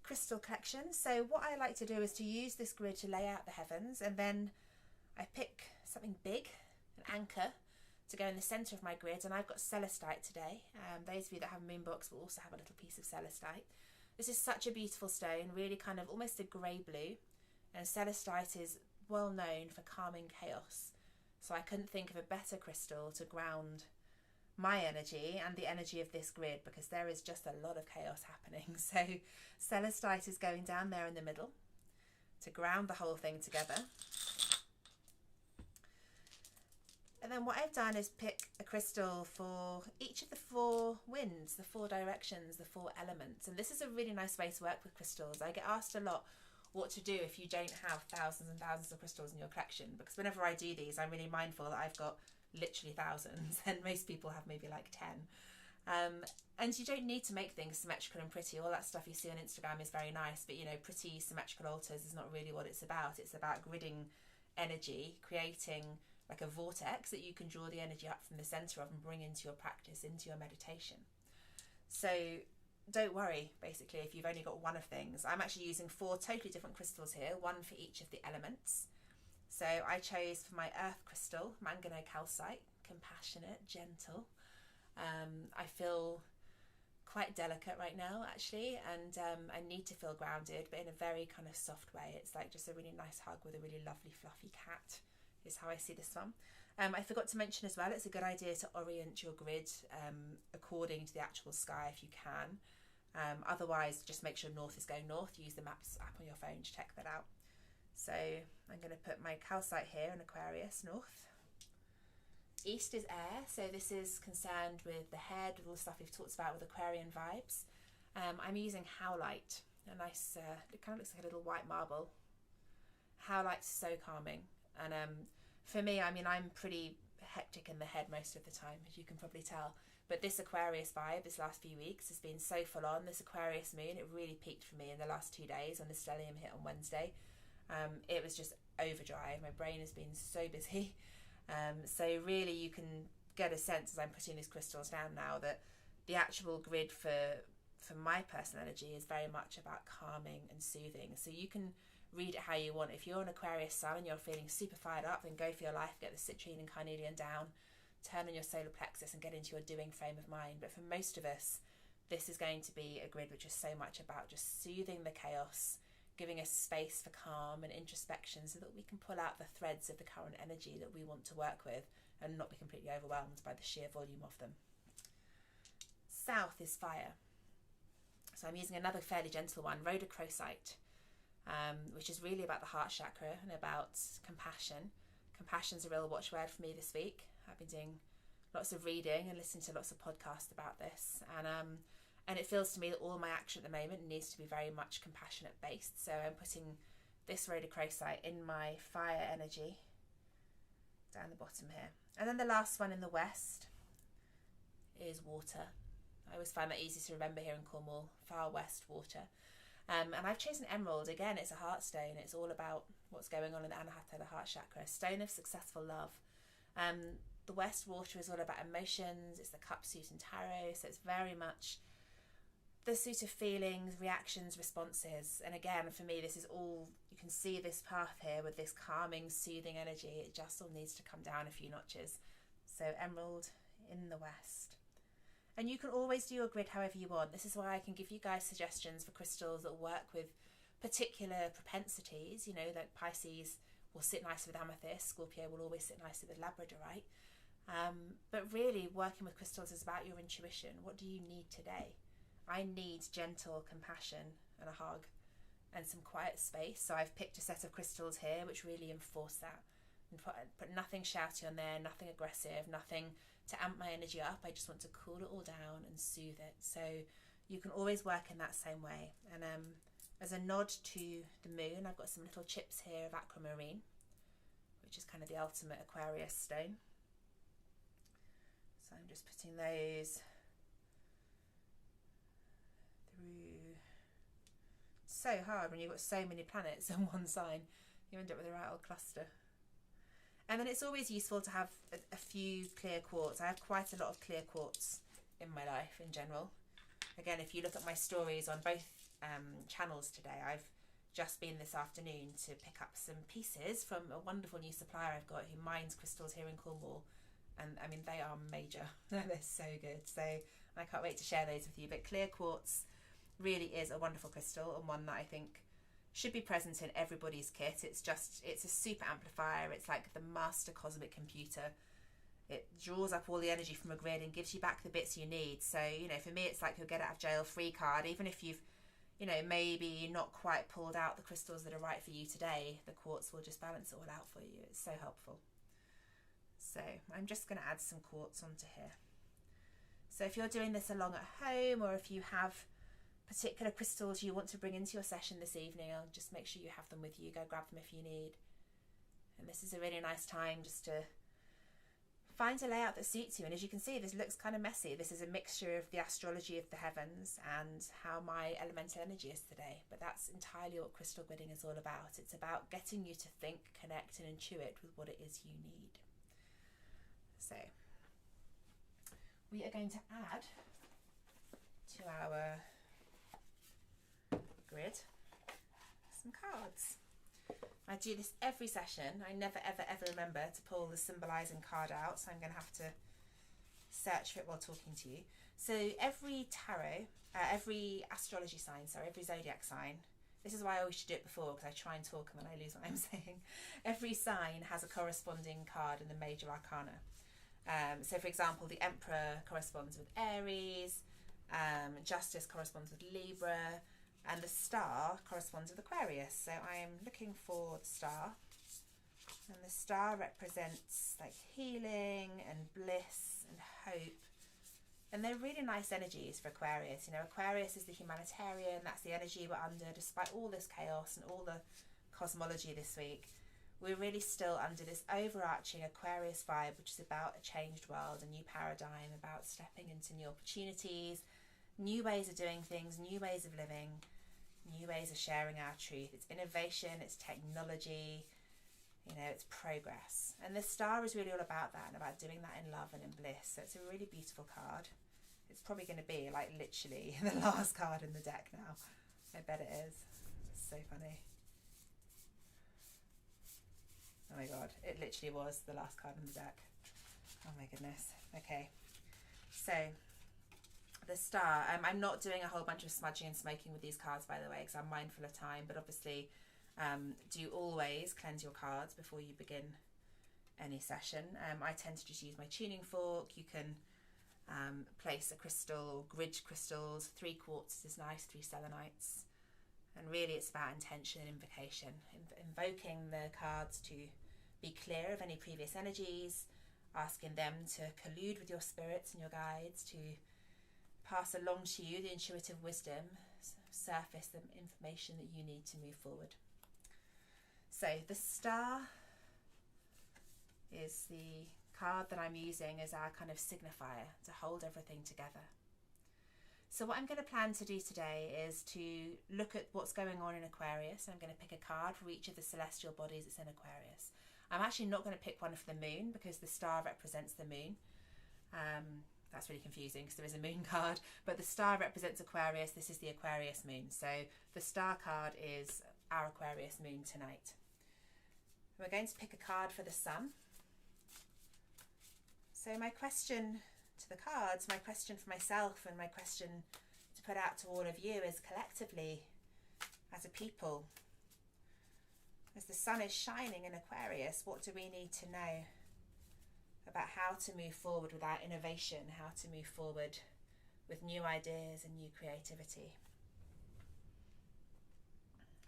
crystal collection. So what I like to do is to use this grid to lay out the heavens, and then I pick something big, an anchor, to go in the centre of my grid, and I've got celestite today. Those of you that have moon books will also have a little piece of celestite. This is such a beautiful stone, really kind of almost a grey blue, and celestite is well known for calming chaos. So I couldn't think of a better crystal to ground my energy and the energy of this grid, because there is just a lot of chaos happening. So celestite is going down there in the middle to ground the whole thing together. And then what I've done is pick a crystal for each of the 4 winds, the 4 directions, the 4 elements. And this is a really nice way to work with crystals. I get asked a lot what to do if you don't have thousands and thousands of crystals in your collection, because whenever I do these, I'm really mindful that I've got literally thousands, and most people have maybe like 10. And you don't need to make things symmetrical and pretty. All that stuff you see on Instagram is very nice, but you know, pretty symmetrical altars is not really what it's about. It's about gridding energy, creating like a vortex that you can draw the energy up from the center of and bring into your practice, into your meditation. So don't worry, basically, if you've only got one of things. I'm actually using 4 totally different crystals here, one for each of the elements. So I chose for my earth crystal, manganocalcite, compassionate, gentle. I feel quite delicate right now, actually, and I need to feel grounded, but in a very kind of soft way. It's like just a really nice hug with a really lovely fluffy cat is how I see this one. I forgot to mention as well, it's a good idea to orient your grid according to the actual sky if you can. Otherwise, just make sure north is going north. Use the maps app on your phone to check that out. So I'm going to put my calcite here in Aquarius, north. East is air, so this is concerned with the head, with all the stuff we've talked about with Aquarian vibes. I'm using howlite, a nice, it kind of looks like a little white marble. Howlite's so calming. And for me, I mean, I'm pretty hectic in the head most of the time, as you can probably tell. But this Aquarius vibe, this last few weeks, has been so full on. This Aquarius moon, it really peaked for me in the last 2 days when the stellium hit on Wednesday. It was just overdrive. My brain has been so busy. So really you can get a sense as I'm putting these crystals down now that the actual grid for my personal energy is very much about calming and soothing. So you can read it how you want. If you're an Aquarius sun and you're feeling super fired up, then go for your life, get the citrine and carnelian down, turn on your solar plexus and get into your doing frame of mind. But for most of us, this is going to be a grid which is so much about just soothing the chaos, giving us space for calm and introspection so that we can pull out the threads of the current energy that we want to work with and not be completely overwhelmed by the sheer volume of them. South is fire. So I'm using another fairly gentle one, rhodochrosite, which is really about the heart chakra and about compassion. Compassion's a real watchword for me this week. I've been doing lots of reading and listening to lots of podcasts about this, and it feels to me that all my action at the moment needs to be very much compassionate based. So I'm putting this rhodochrosite in my fire energy down the bottom here. And then the last one in the west is water. I always find that easy to remember here in Cornwall, far west water. And I've chosen emerald. Again, it's a heart stone. It's all about what's going on in the Anahata, the heart chakra, stone of successful love. The west water is all about emotions. It's the cup suit and tarot. So it's very much the suit of feelings, reactions, responses. And again, for me, this is all, you can see this path here with this calming, soothing energy. It just all needs to come down a few notches. So emerald in the west. And you can always do your grid however you want. This is why I can give you guys suggestions for crystals that work with particular propensities. You know, that Pisces will sit nicely with amethyst, Scorpio will always sit nicely with labradorite. But really, working with crystals is about your intuition. What do you need today? I need gentle compassion and a hug and some quiet space. So I've picked a set of crystals here which really enforce that. And put nothing shouty on there, nothing aggressive, nothing to amp my energy up. I just want to cool it all down and soothe it. So you can always work in that same way. And as a nod to the moon, I've got some little chips here of Aquamarine, which is kind of the ultimate Aquarius stone. So I'm just putting those through so hard when you've got so many planets in one sign. You end up with a right old cluster. And then it's always useful to have a few clear quartz. I have quite a lot of clear quartz in my life in general. Again, if you look at my stories on both channels today, I've just been this afternoon to pick up some pieces from a wonderful new supplier I've got who mines crystals here in Cornwall. And I mean, they are major. They're so good. So I can't wait to share those with you. But clear quartz really is a wonderful crystal, and one that I think should be present in everybody's kit. It's a super amplifier. It's like the master cosmic computer. It draws up all the energy from a grid and gives you back the bits you need. So, you know, for me, it's like your get out of jail free card. Even if you've, you know, maybe not quite pulled out the crystals that are right for you today, the quartz will just balance it all out for you. It's so helpful. So I'm just going to add some quartz onto here. So if you're doing this along at home, or if you have particular crystals you want to bring into your session this evening, I'll just make sure you have them with you. Go grab them if you need. And this is a really nice time just to find a layout that suits you. And as you can see, this looks kind of messy. This is a mixture of the astrology of the heavens and how my elemental energy is today. But that's entirely what crystal gridding is all about. It's about getting you to think, connect and intuit with what it is you need. So we are going to add to our grid some cards. I do this every session. I never ever remember to pull the symbolizing card out, so I'm going to have to search for it while talking to you. So every tarot, every astrology sign, sorry, every zodiac sign, this is why I always should do it before, because I try and talk and then I lose what I'm saying. Every sign has a corresponding card in the major arcana. So for example, the Emperor corresponds with Aries, Justice corresponds with Libra, and the Star corresponds with Aquarius. So I am looking for the Star, and the Star represents like healing and bliss and hope, and they're really nice energies for Aquarius. You know, Aquarius is the humanitarian. That's the energy we're under despite all this chaos and all the cosmology this week. We're really still under this overarching Aquarius vibe, which is about a changed world, a new paradigm, about stepping into new opportunities, new ways of doing things, new ways of living, new ways of sharing our truth. It's innovation, it's technology, you know, it's progress. And the Star is really all about that, and about doing that in love and in bliss. So it's a really beautiful card. It's probably going to be like literally the last card in the deck now. I bet it is. It's so funny. Oh my god, it literally was the last card in the deck. Oh my goodness. Okay, so the Star. I'm not doing a whole bunch of smudging and smoking with these cards, by the way, because I'm mindful of time, but obviously do always cleanse your cards before you begin any session. I tend to just use my tuning fork. You can place a crystal, or grid crystals. 3 quartz is nice, 3 selenites. And really it's about intention and invocation, invoking the cards to be clear of any previous energies, asking them to collude with your spirits and your guides to pass along to you the intuitive wisdom, surface the information that you need to move forward. So the Star is the card that I'm using as our kind of signifier to hold everything together. So what I'm going to plan to do today is to look at what's going on in Aquarius. I'm going to pick a card for each of the celestial bodies that's in Aquarius. I'm actually not going to pick one for the moon, because the Star represents the moon. That's really confusing because there is a moon card, but the Star represents Aquarius. This is the Aquarius moon. So the Star card is our Aquarius moon tonight. We're going to pick a card for the Sun. So my question to the cards, my question for myself, and my question to put out to all of you is, collectively as a people, as the sun is shining in Aquarius, what do we need to know about how to move forward with our innovation, how to move forward with new ideas and new creativity?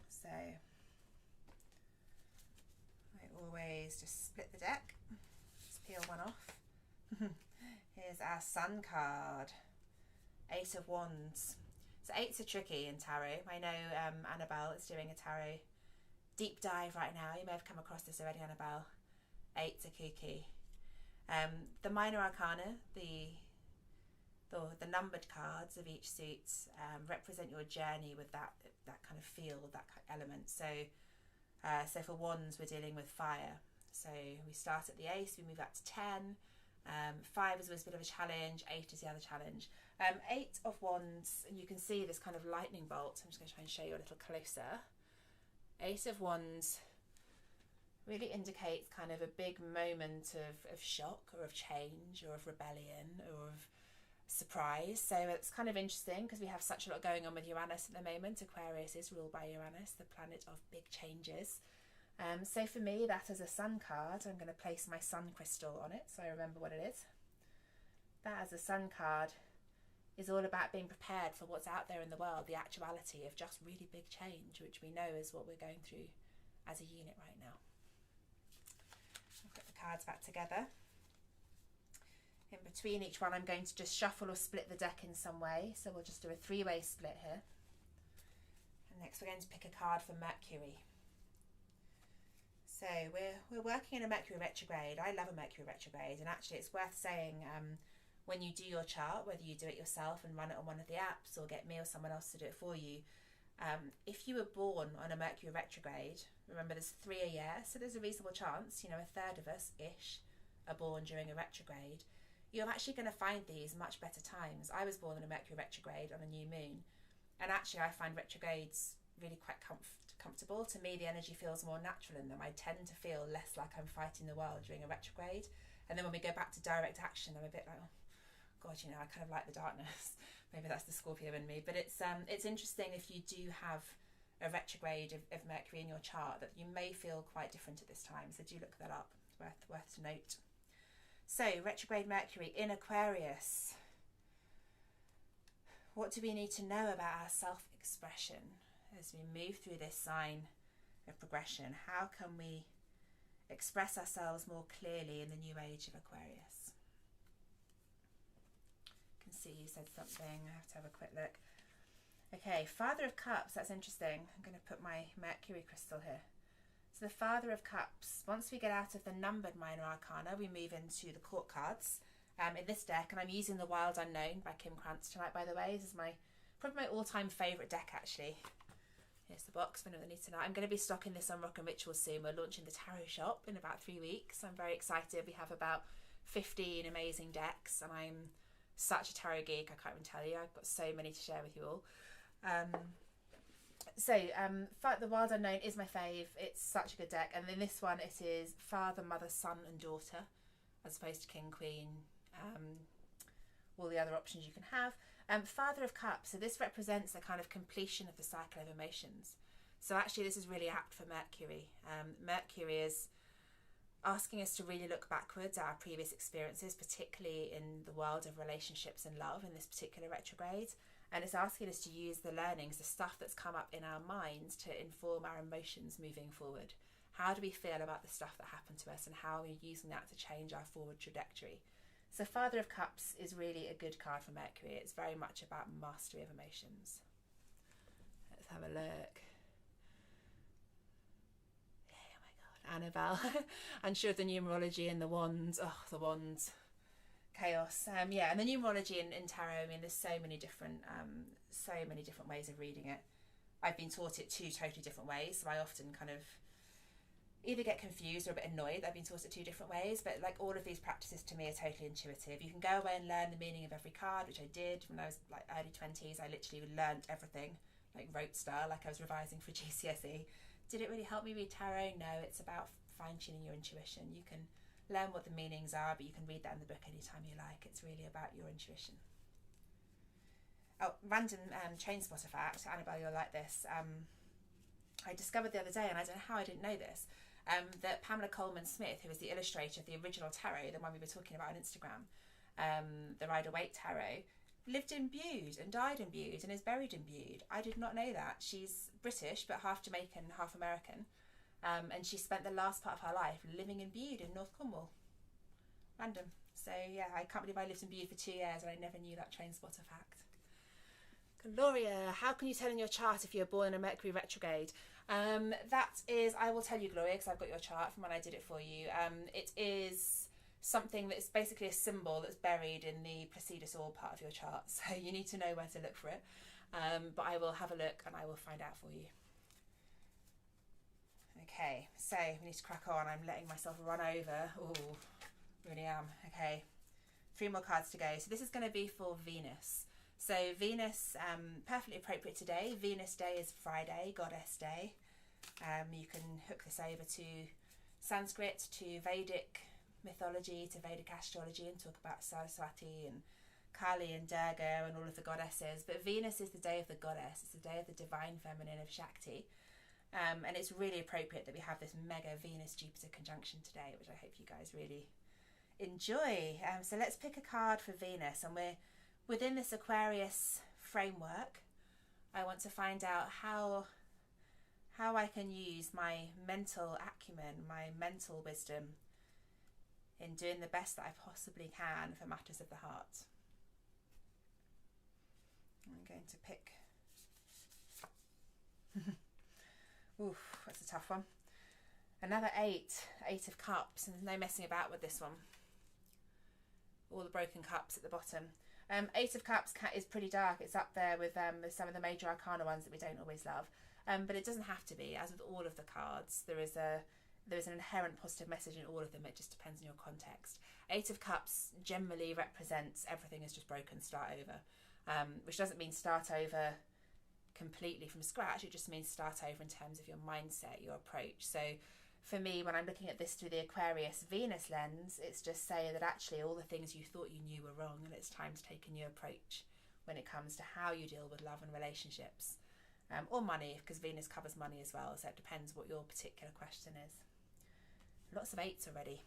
So I always just split the deck, just peel one off. Here's our Sun card, 8 of Wands. So 8s are tricky in tarot. I know Annabelle is doing a tarot deep dive right now. You may have come across this already, Annabelle. 8s are kooky. The minor arcana, the the numbered cards of each suit represent your journey with that kind of feel, that element. So for wands, we're dealing with fire. So we start at the ace, we move up to 10. 5 is always a bit of a challenge, 8 is the other challenge. 8 of wands, and you can see this kind of lightning bolt. I'm just going to try and show you a little closer. 8 of wands really indicates kind of a big moment of shock or of change or of rebellion or of surprise. So it's kind of interesting because we have such a lot going on with Uranus at the moment. Aquarius is ruled by Uranus, the planet of big changes. So for me, that as a sun card, I'm going to place my sun crystal on it so I remember what it is. That as a sun card is all about being prepared for what's out there in the world, the actuality of just really big change, which we know is what we're going through as a unit right now. I'll put the cards back together. In between each one, I'm going to just shuffle or split the deck in some way. So we'll just do a 3-way split here. And next we're going to pick a card for Mercury. So we're working in a Mercury retrograde. I love a Mercury retrograde, and actually it's worth saying when you do your chart, whether you do it yourself and run it on one of the apps or get me or someone else to do it for you, if you were born on a Mercury retrograde, remember there's 3 a year, so there's a reasonable chance, a third of us-ish are born during a retrograde. You're actually going to find these much better times. I was born in a Mercury retrograde on a new moon, and actually I find retrogrades really quite comfortable. To me, the energy feels more natural in them. I tend to feel less like I'm fighting the world during a retrograde, and then when we go back to direct action, I'm a bit like, oh God, I kind of like the darkness. Maybe that's the Scorpio in me, but it's interesting if you do have a retrograde of Mercury in your chart that you may feel quite different at this time. So do look that up. It's worth to note. So retrograde Mercury in Aquarius. What do we need to know about our self-expression as we move through this sign of progression? How can we express ourselves more clearly in the new age of Aquarius? I can see you said something. I have to have a quick look. Okay, Father of Cups, that's interesting. I'm going to put my Mercury crystal here. So the Father of Cups, once we get out of the numbered minor arcana, we move into the court cards in this deck, and I'm using the Wild Unknown by Kim Krantz tonight, by the way. This is probably my all-time favourite deck, actually. Here's the box for anyone that needs to know. I'm going to be stocking this on Rock and Ritual soon. We're launching the tarot shop in about 3 weeks. I'm very excited. We have about 15 amazing decks, and I'm such a tarot geek, I can't even tell you. I've got so many to share with you all. The Wild Unknown is my fave. It's such a good deck. And then this one, it is Father, Mother, Son and Daughter, as opposed to King, Queen, all the other options you can have. Father of Cups, so this represents the kind of completion of the cycle of emotions. So actually this is really apt for Mercury. Mercury is asking us to really look backwards at our previous experiences, particularly in the world of relationships and love in this particular retrograde. And it's asking us to use the learnings, the stuff that's come up in our minds to inform our emotions moving forward. How do we feel about the stuff that happened to us, and how are we using that to change our forward trajectory? So Father of Cups is really a good card for Mercury. It's very much about mastery of emotions. Let's have a look. Oh my God, Annabelle. I'm sure the numerology and the wands. Oh, the wands. Chaos. And the numerology in tarot, I mean, there's so many different ways of reading it. I've been taught it 2 totally different ways, so I often kind of either get confused or a bit annoyed that I've been taught it 2 different ways. But like, all of these practices to me are totally intuitive. You can go away and learn the meaning of every card, which I did when I was like early 20s. I literally learned everything, like rote style, like I was revising for GCSE. Did it really help me read tarot? No, it's about fine-tuning your intuition. You can learn what the meanings are, but you can read that in the book anytime you like. It's really about your intuition. Oh, random chain spotter fact. Annabelle, you'll like this. I discovered the other day, and I don't know how I didn't know this, that Pamela Coleman Smith, who was the illustrator of the original tarot, the one we were talking about on Instagram, the Rider-Waite tarot, lived in Bude and died in Bude and is buried in Bude. I did not know that. She's British, but half Jamaican, half American. And she spent the last part of her life living in Bude in North Cornwall. Random. So yeah, I can't believe I lived in Bude for 2 years and I never knew that train spotter fact. Gloria, how can you tell in your chart if you're born in a Mercury retrograde? That is, I will tell you, Gloria, because I've got your chart from when I did it for you. It is something that's basically a symbol that's buried in the Placidus All part of your chart. So you need to know where to look for it. But I will have a look and I will find out for you. Okay, so we need to crack on. I'm letting myself run over. Oh, really am. Okay, 3 more cards to go. So this is going to be for Venus. So Venus, perfectly appropriate today. Venus Day is Friday, Goddess Day. You can hook this over to Sanskrit, to Vedic mythology, to Vedic astrology, and talk about Saraswati and Kali and Durga and all of the goddesses. But Venus is the day of the goddess. It's the day of the divine feminine of Shakti. And it's really appropriate that we have this mega Venus-Jupiter conjunction today, which I hope you guys really enjoy. So let's pick a card for Venus, and we're within this Aquarius framework. I want to find out how I can use my mental acumen, my mental wisdom in doing the best that I possibly can for matters of the heart. I'm going to pick... Oof, that's a tough one. Another 8 of cups, and there's no messing about with this one. All the broken cups at the bottom. 8 of cups is pretty dark. It's up there with some of the major arcana ones that we don't always love. But it doesn't have to be. As with all of the cards, there is an inherent positive message in all of them. It just depends on your context. 8 of cups generally represents everything is just broken, start over. Which doesn't mean start over completely from scratch. It just means start over in terms of your mindset, your approach. So for me, when I'm looking at this through the Aquarius Venus lens, it's just saying that actually all the things you thought you knew were wrong, and it's time to take a new approach when it comes to how you deal with love and relationships, or money, because Venus covers money as well. So it depends what your particular question is. Lots of 8s already.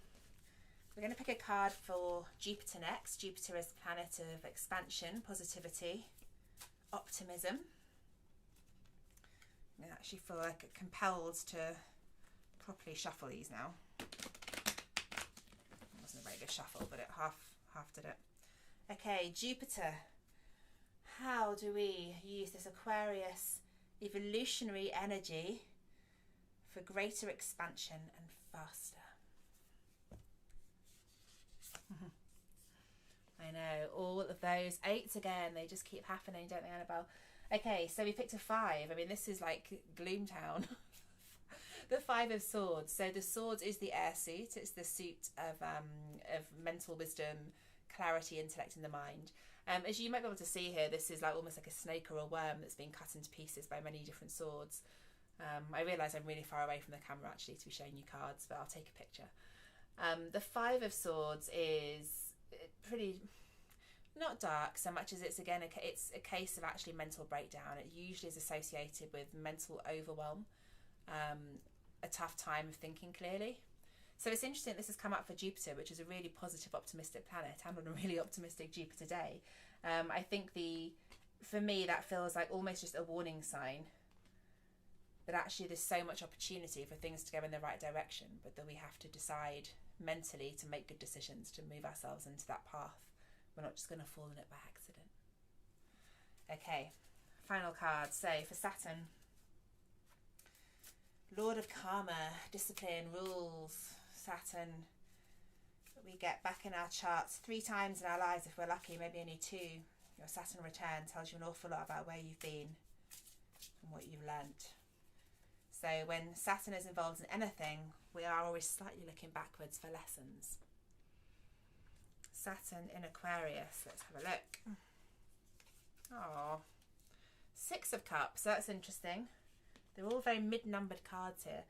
We're going to pick a card for Jupiter next. Jupiter is the planet of expansion, positivity, optimism. I actually feel like compelled to properly shuffle these now. It wasn't a very good shuffle, but it half did it. Okay, Jupiter. How do we use this Aquarius evolutionary energy for greater expansion and faster? I know, all of those 8s again, they just keep happening, don't they, Annabelle? Okay, so we picked a 5. I mean, this is like Gloomtown. The 5 of Swords. So the Swords is the air suit. It's the suit of mental wisdom, clarity, intellect, and the mind. As you might be able to see here, this is like almost like a snake or a worm that's been cut into pieces by many different swords. I realise I'm really far away from the camera actually to be showing you cards, but I'll take a picture. The 5 of Swords is pretty... not dark so much as it's again it's a case of actually mental breakdown. It usually is associated with mental overwhelm, a tough time of thinking clearly. So it's interesting this has come up for Jupiter, which is a really positive, optimistic planet, and on a really optimistic Jupiter day. I think for me that feels like almost just a warning sign that actually there's so much opportunity for things to go in the right direction, but that we have to decide mentally to make good decisions to move ourselves into that path. We're not just going to fall in it by accident. Okay, final card. So for Saturn, Lord of Karma, discipline, rules. Saturn, we get back in our charts 3 times in our lives if we're lucky, maybe only 2. Your Saturn return tells you an awful lot about where you've been and what you've learnt. So when Saturn is involved in anything, we are always slightly looking backwards for lessons. Saturn in Aquarius, let's have a look. Oh, 6 of Cups, so that's interesting. They're all very mid-numbered cards here.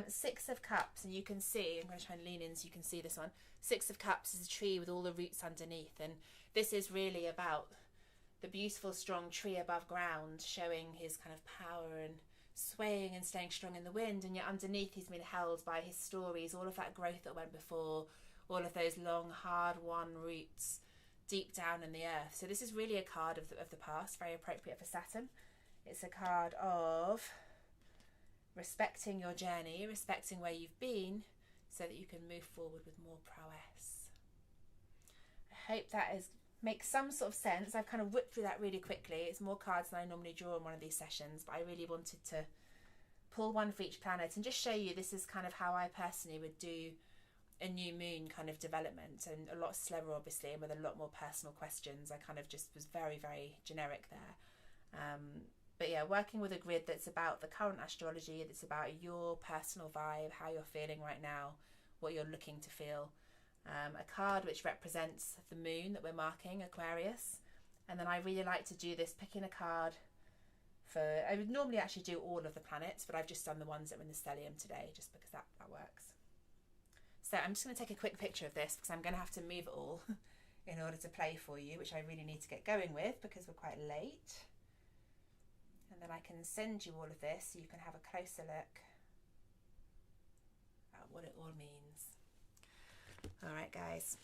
6 of Cups, and you can see, I'm going to try and lean in so you can see this one. 6 of Cups is a tree with all the roots underneath, and this is really about the beautiful strong tree above ground, showing his kind of power and swaying and staying strong in the wind, and yet underneath he's been held by his stories, all of that growth that went before, all of those long hard-won roots deep down in the earth. So this is really a card of the past, very appropriate for Saturn. It's a card of respecting your journey, respecting where you've been, so that you can move forward with more prowess. I hope that makes some sort of sense. I've kind of whipped through that really quickly. It's more cards than I normally draw in one of these sessions, but I really wanted to pull one for each planet and just show you this is kind of how I personally would do a new moon kind of development, and a lot slower obviously, and with a lot more personal questions. I kind of just was very, very generic there. But yeah, working with a grid that's about the current astrology, that's about your personal vibe, how you're feeling right now, what you're looking to feel. A card which represents the moon that we're marking, Aquarius. And then I really like to do this, picking a card for, I would normally actually do all of the planets, but I've just done the ones that were in the stellium today, just because that works. So I'm just going to take a quick picture of this, because I'm going to have to move it all in order to play for you, which I really need to get going with, because we're quite late. And then I can send you all of this so you can have a closer look at what it all means. All right, guys.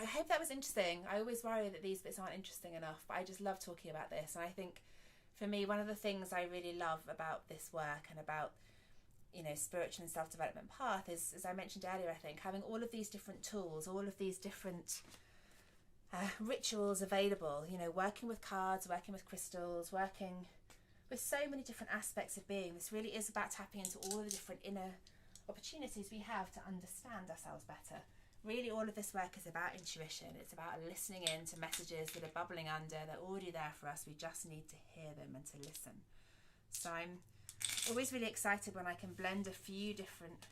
I hope that was interesting. I always worry that these bits aren't interesting enough, but I just love talking about this. And I think for me, one of the things I really love about this work and about, you know, spiritual and self-development path is, as I mentioned earlier, I think having all of these different tools, all of these different rituals available, you know, working with cards, working with crystals, working with so many different aspects of being. This really is about tapping into all of the different inner opportunities we have to understand ourselves better. Really, all of this work is about intuition. It's about listening in to messages that are bubbling under. They're already there for us. We just need to hear them and to listen. So I'm always really excited when I can blend a few different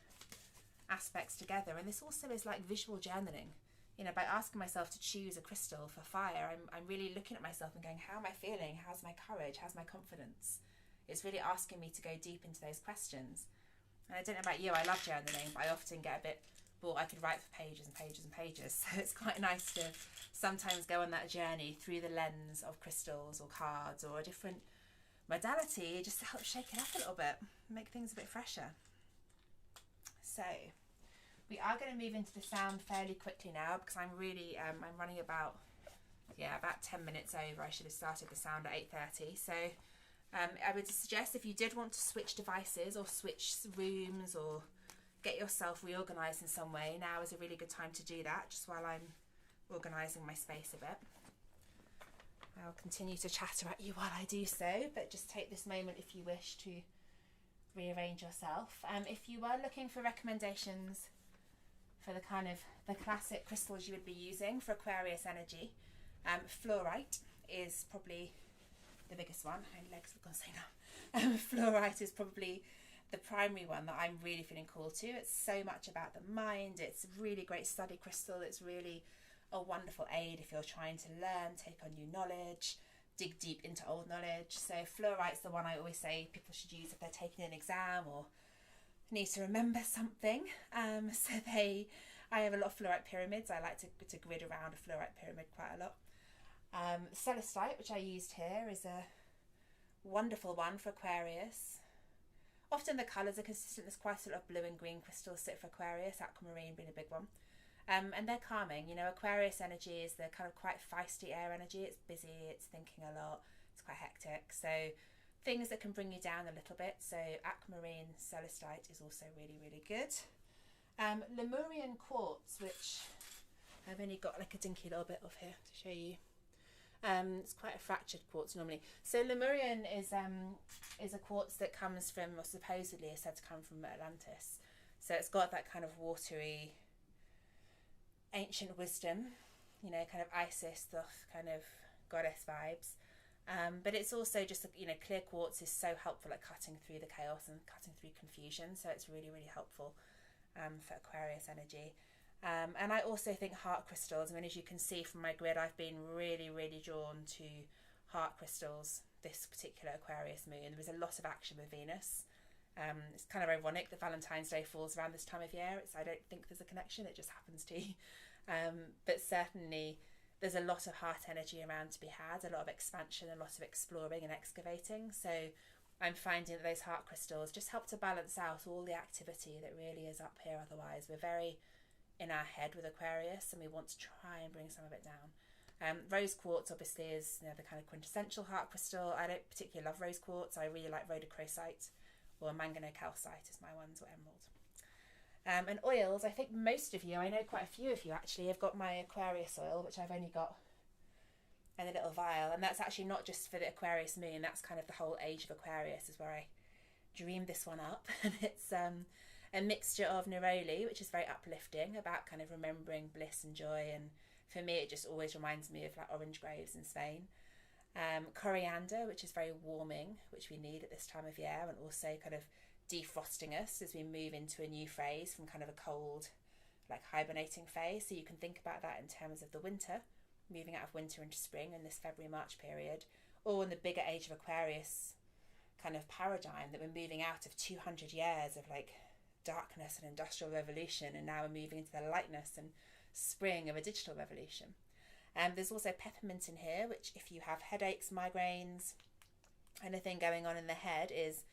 aspects together. And this also is like visual journaling. You know, by asking myself to choose a crystal for fire, I'm really looking at myself and going, how am I feeling? How's my courage? How's my confidence? It's really asking me to go deep into those questions. And I don't know about you, I love journaling, but I often get a bit bored. I could write for pages and pages and pages. So it's quite nice to sometimes go on that journey through the lens of crystals or cards or a different modality, just to help shake it up a little bit, make things a bit fresher. So we are going to move into the sound fairly quickly now, because I'm really, I'm running about 10 minutes over. I should have started the sound at 8:30. So I would suggest if you did want to switch devices or switch rooms or get yourself reorganised in some way, now is a really good time to do that, just while I'm organising my space a bit. I'll continue to chatter at you while I do so, but just take this moment if you wish to rearrange yourself. If you were looking for recommendations for the kind of the classic crystals you would be using for Aquarius energy, fluorite is probably the biggest one. My legs are going to say no. Fluorite is probably the primary one that I'm really feeling called to. It's so much about the mind. It's a really great study crystal. It's really a wonderful aid if you're trying to learn, take on new knowledge, dig deep into old knowledge. So fluorite's the one I always say people should use if they're taking an exam or need to remember something. I have a lot of fluorite pyramids. I like to grid around a fluorite pyramid quite a lot. Celestite, which I used here, is a wonderful one for Aquarius. Often the colours are consistent. There's quite a lot of blue and green crystals sit for Aquarius, Aquamarine being a big one. And they're calming. You know, Aquarius energy is the kind of quite feisty air energy. It's busy, it's thinking a lot, it's quite hectic. So things that can bring you down a little bit. So Aquamarine Celestite is also really, really good. Lemurian Quartz, which I've only got like a dinky little bit of here to show you. It's quite a fractured quartz normally. So Lemurian is a quartz that comes from, or supposedly is said to come from Atlantis. So it's got that kind of watery, ancient wisdom, you know, kind of Isis, the kind of goddess vibes. But it's also just, you know, clear quartz is so helpful at cutting through the chaos and cutting through confusion. So it's really, really helpful for Aquarius energy. And I also think heart crystals. I mean, as you can see from my grid, I've been really, really drawn to heart crystals this particular Aquarius moon. There was a lot of action with Venus. It's kind of ironic that Valentine's Day falls around this time of year. I don't think there's a connection, it just happens to. But certainly there's a lot of heart energy around to be had, a lot of expansion, a lot of exploring and excavating. So I'm finding that those heart crystals just help to balance out all the activity that really is up here otherwise. We're very in our head with Aquarius, and we want to try and bring some of it down. Rose quartz obviously is, you know, the kind of quintessential heart crystal. I don't particularly love rose quartz. I really like rhodochrosite, or manganocalcite is my ones, or emerald. And oils, I think most of you, I know quite a few of you actually, have got my Aquarius oil, which I've only got in a little vial, and that's actually not just for the Aquarius moon. That's kind of the whole age of Aquarius is where I dreamed this one up. And it's a mixture of neroli, which is very uplifting, about kind of remembering bliss and joy, and for me it just always reminds me of like orange groves in Spain. Coriander, which is very warming, which we need at this time of year, and also kind of defrosting us as we move into a new phase from kind of a cold, like hibernating phase. So you can think about that in terms of the winter, moving out of winter into spring in this February-March period, or in the bigger age of Aquarius kind of paradigm, that we're moving out of 200 years of like darkness and industrial revolution, and now we're moving into the lightness and spring of a digital revolution. There's also peppermint in here, which if you have headaches, migraines, anything going on in the head, is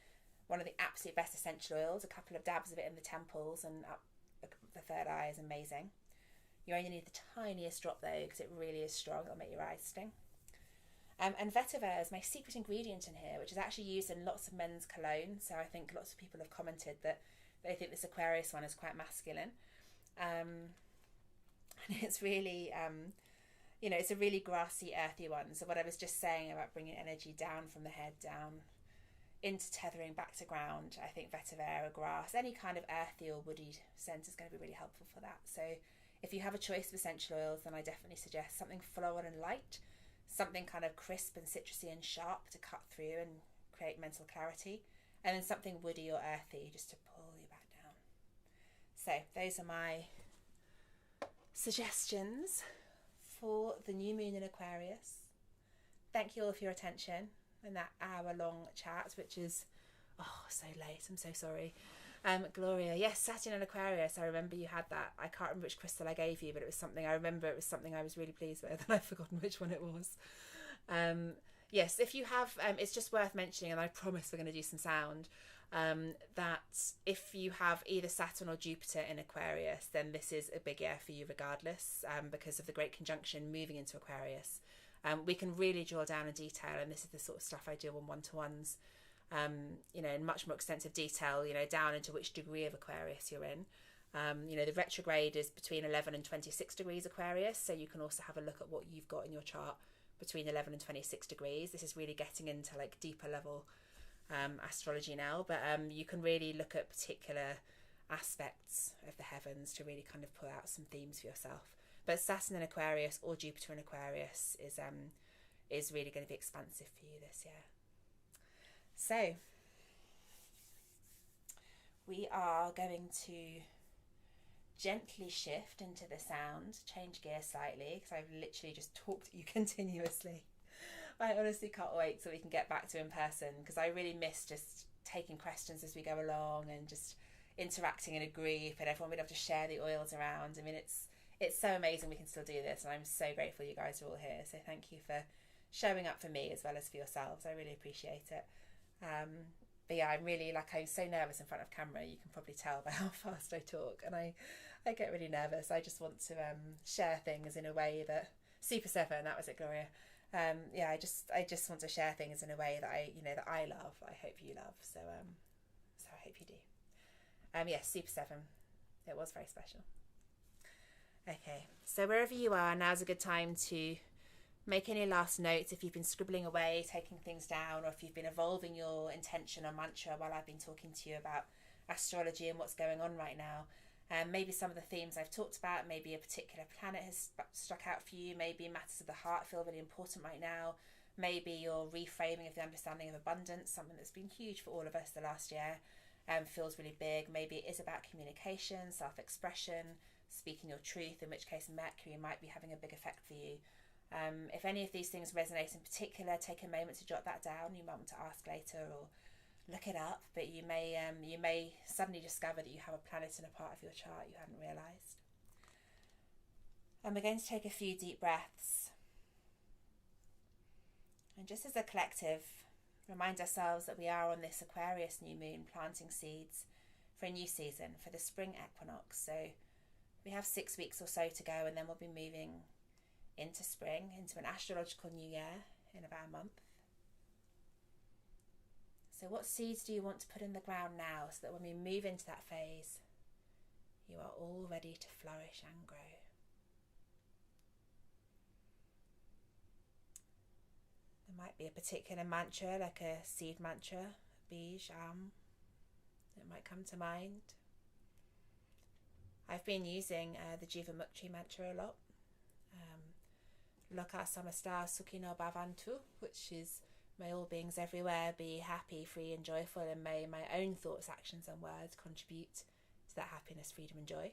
one of the absolute best essential oils. A couple of dabs of it in the temples and up the third eye is amazing. You only need the tiniest drop though, because it really is strong. It'll make your eyes sting. And vetiver is my secret ingredient in here, which is actually used in lots of men's cologne. So I think lots of people have commented that they think this Aquarius one is quite masculine. And it's really, it's a really grassy, earthy one. So what I was just saying about bringing energy down from the head down into tethering back to ground, I think vetiver or grass, any kind of earthy or woody scent is going to be really helpful for that. So if you have a choice of essential oils, then I definitely suggest something floral and light, something kind of crisp and citrusy and sharp to cut through and create mental clarity, and then something woody or earthy just to pull you back down. So those are my suggestions for the new moon in Aquarius. Thank you all for your attention in that hour-long chat, which is so late. I'm so sorry. Gloria, yes, Saturn and Aquarius. I remember you had that. I can't remember which crystal I gave you, but it was something I was really pleased with, and I've forgotten which one it was. Yes, if you have, it's just worth mentioning, and I promise we're going to do some sound, that if you have either Saturn or Jupiter in Aquarius, then this is a big year for you regardless, because of the great conjunction moving into Aquarius. We can really drill down in detail, and this is the sort of stuff I do on one-to-ones, in much more extensive detail, down into which degree of Aquarius you're in. The retrograde is between 11 and 26 degrees Aquarius, so you can also have a look at what you've got in your chart between 11 and 26 degrees. This is really getting into like deeper level astrology now, but you can really look at particular aspects of the heavens to really kind of pull out some themes for yourself. But Saturn in Aquarius or Jupiter in Aquarius is really going to be expansive for you this year. So we are going to gently shift into the sound, change gear slightly, because I've literally just talked at you continuously. I honestly can't wait so we can get back to in person, because I really miss just taking questions as we go along and just interacting in a group, and everyone would have to share the oils around. I mean, it's so amazing we can still do this, and I'm so grateful you guys are all here. So thank you for showing up for me as well as for yourselves. I really appreciate it. But yeah, I'm so nervous in front of camera. You can probably tell by how fast I talk, and I get really nervous. I just want to share things in a way that Super 7, that was it, Gloria. I just want to share things in a way that I love. I hope you love. So I hope you do. Yes, Super 7. It was very special. Okay, so wherever you are, now's a good time to make any last notes if you've been scribbling away, taking things down, or if you've been evolving your intention or mantra while I've been talking to you about astrology and what's going on right now. Maybe some of the themes I've talked about, maybe a particular planet has struck out for you, maybe matters of the heart feel really important right now, maybe your reframing of the understanding of abundance, something that's been huge for all of us the last year, feels really big. Maybe it is about communication, self-expression, speaking your truth, in which case Mercury might be having a big effect for you. If any of these things resonate in particular, take a moment to jot that down. You might want to ask later or look it up, but you may suddenly discover that you have a planet in a part of your chart you hadn't realised. And we're going to take a few deep breaths. And just as a collective, remind ourselves that we are on this Aquarius new moon planting seeds for a new season, for the spring equinox. So we have 6 weeks or so to go, and then we'll be moving into spring, into an astrological new year in about a month. So what seeds do you want to put in the ground now, so that when we move into that phase, you are all ready to flourish and grow? There might be a particular mantra, like a seed mantra, Bij, that might come to mind. I've been using the Jivamukti mantra a lot. Loka samasta sukhino bhavantu, which is may all beings everywhere be happy, free and joyful, and may my own thoughts, actions and words contribute to that happiness, freedom and joy.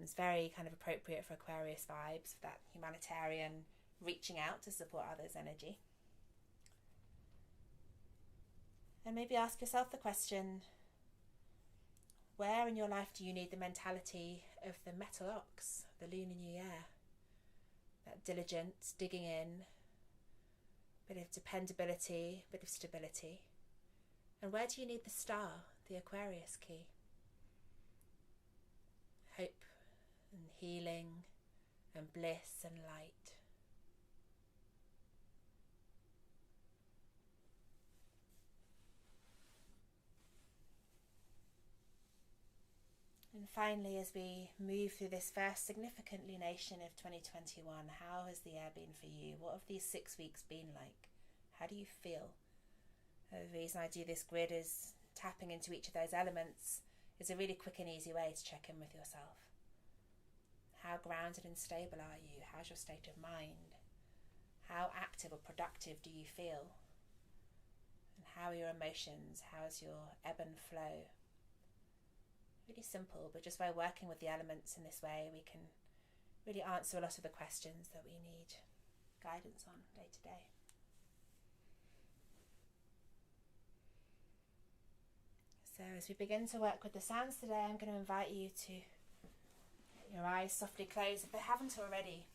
It's very kind of appropriate for Aquarius vibes, for that humanitarian reaching out to support others energy. And maybe ask yourself the question, where in your life do you need the mentality of the metal ox, the lunar new year? That diligence, digging in, bit of dependability, bit of stability. And where do you need the star, the Aquarius key? Hope and healing and bliss and light. And finally, as we move through this first significant lunation of 2021, how has the year been for you? What have these 6 weeks been like? How do you feel? The reason I do this grid is tapping into each of those elements is a really quick and easy way to check in with yourself. How grounded and stable are you? How's your state of mind? How active or productive do you feel? And how are your emotions? How's your ebb and flow? Really simple, but just by working with the elements in this way, we can really answer a lot of the questions that we need guidance on day to day. So as we begin to work with the sounds today, I'm going to invite you to get your eyes softly closed if they haven't already,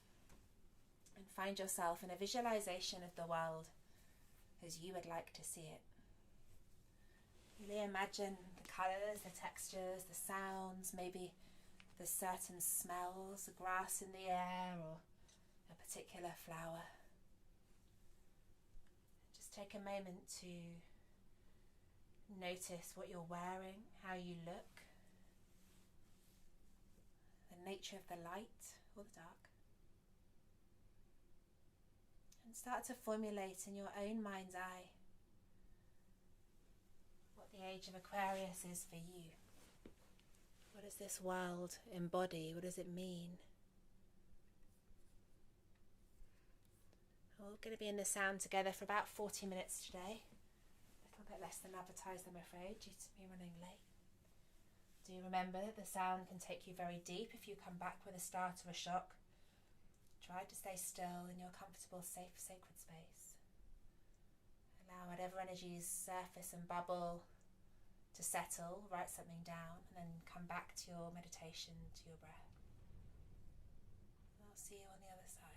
and find yourself in a visualization of the world as you would like to see it. Really imagine the colours, the textures, the sounds, maybe the certain smells, the grass in the air or a particular flower. Just take a moment to notice what you're wearing, how you look, the nature of the light or the dark. And start to formulate in your own mind's eye the age of Aquarius is for you. What does this world embody? What does it mean? We're going to be in the sound together for about 40 minutes today. A little bit less than advertised, I'm afraid, due to me running late. Do remember that the sound can take you very deep if you come back with a start or a shock. Try to stay still in your comfortable, safe, sacred space. Allow whatever energies surface and bubble to settle, write something down, and then come back to your meditation, to your breath. I'll see you on the other side.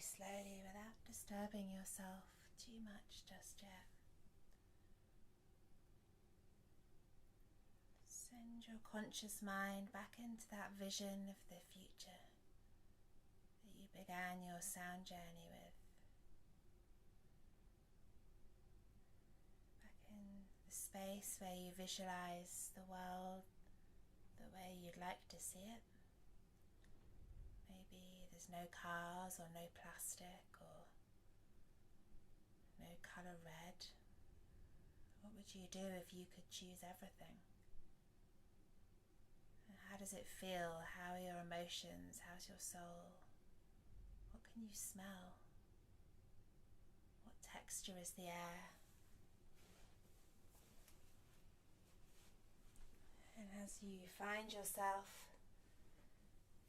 slowly without disturbing yourself too much just yet. Send your conscious mind back into that vision of the future that you began your sound journey with. Back in the space where you visualize the world the way you'd like to see it. Maybe there's no cars or no plastic or no colour red. What would you do if you could choose everything? And how does it feel? How are your emotions? How's your soul? What can you smell? What texture is the air? And as you find yourself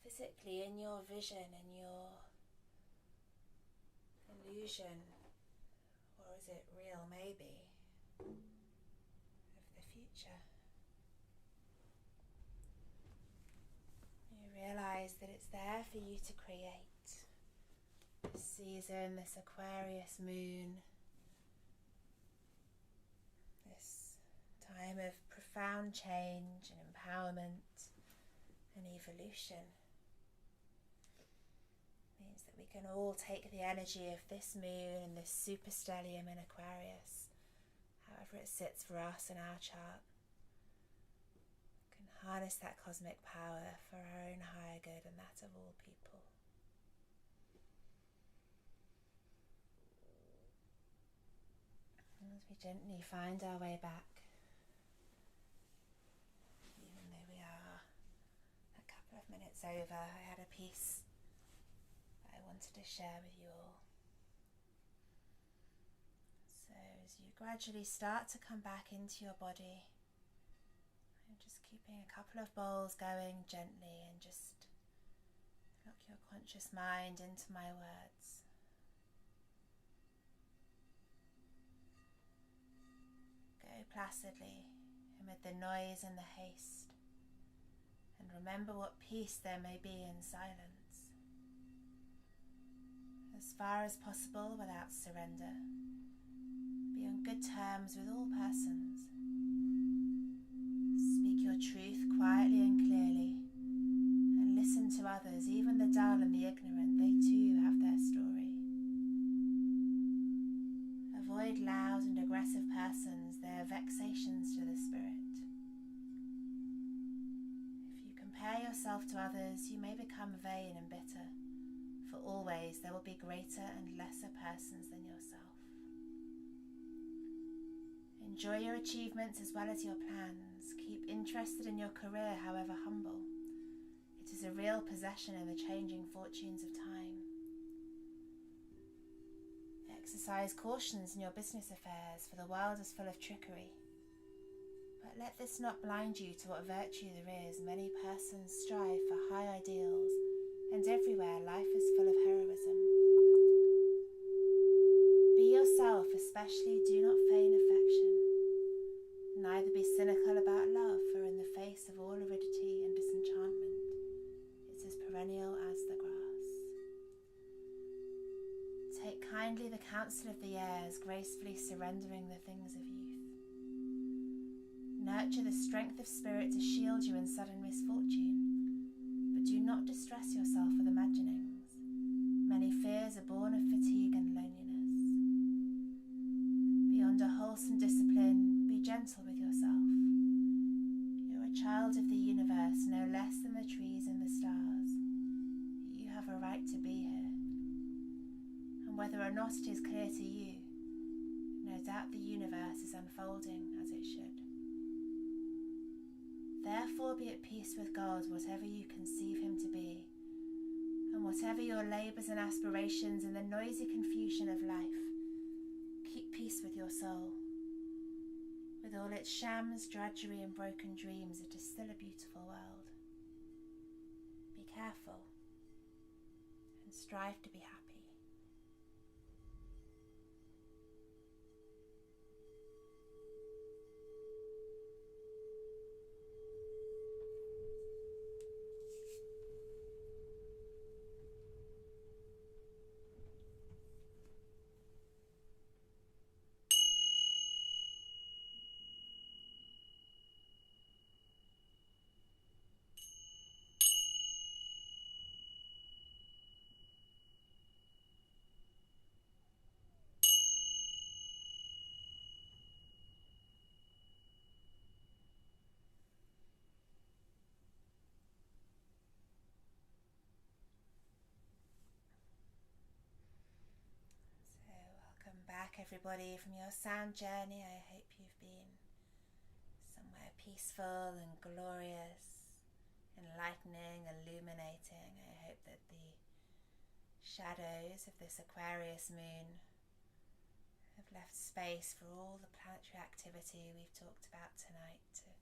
physically in your vision and your illusion, or is it real maybe, of the future, you realize that it's there for you to create. This season, this Aquarius moon, this time of profound change and empowerment and evolution means that we can all take the energy of this moon and this super stellium in Aquarius, however it sits for us in our chart, can harness that cosmic power for our own higher good and that of all people. As we gently find our way back, even though we are a couple of minutes over, I had a piece that I wanted to share with you all. So as you gradually start to come back into your body, I'm just keeping a couple of bowls going gently and just lock your conscious mind into my words. Go placidly amid the noise and the haste, and remember what peace there may be in silence. As far as possible without surrender, be on good terms with all persons. Speak your truth quietly and clearly, and listen to others, even the dull and the ignorant. They too have their story. Avoid loud and aggressive persons, their vexations to the spirit. If you compare yourself to others, you may become vain and bitter, for always there will be greater and lesser persons than yourself. Enjoy your achievements as well as your plans. Keep interested in your career, however humble. It is a real possession in the changing fortunes of time. Exercise cautions in your business affairs, for the world is full of trickery. But let this not blind you to what virtue there is. Many persons strive for high ideals, and everywhere life is full of heroism. Be yourself, especially do not feign affection. Neither be cynical about love, for in the face of all aridity and disenchantment, it is perennial as the grass. Take kindly the counsel of the airs, gracefully surrendering the things of youth. Nurture the strength of spirit to shield you in sudden misfortune, but do not distress yourself with imaginings. Many fears are born of fatigue and loneliness. Beyond a wholesome discipline, be gentle with yourself. You're a child of the universe, no less than the trees and the stars. You have a right to be here. And whether or not it is clear to you, no doubt the universe is unfolding as it should. Therefore be at peace with God, whatever you conceive him to be, and whatever your labours and aspirations in the noisy confusion of life, keep peace with your soul. With all its shams, drudgery and broken dreams, it is still a beautiful world. Be careful and strive to be happy. everybody from your sound journey. I hope you've been somewhere peaceful and glorious, enlightening, illuminating. I hope that the shadows of this Aquarius moon have left space for all the planetary activity we've talked about tonight to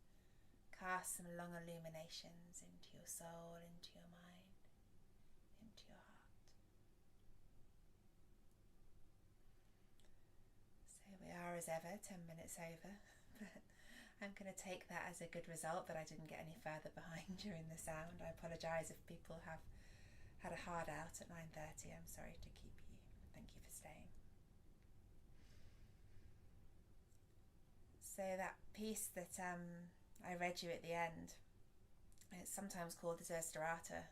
cast some long illuminations into your soul, into your mind, into your heart. So we are, as ever, 10 minutes over, but I'm going to take that as a good result that I didn't get any further behind during the sound. I apologise if people have had a hard out at 9:30. I'm sorry to keep you. Thank you for staying. So that piece that I read you at the end, it's sometimes called the Desiderata.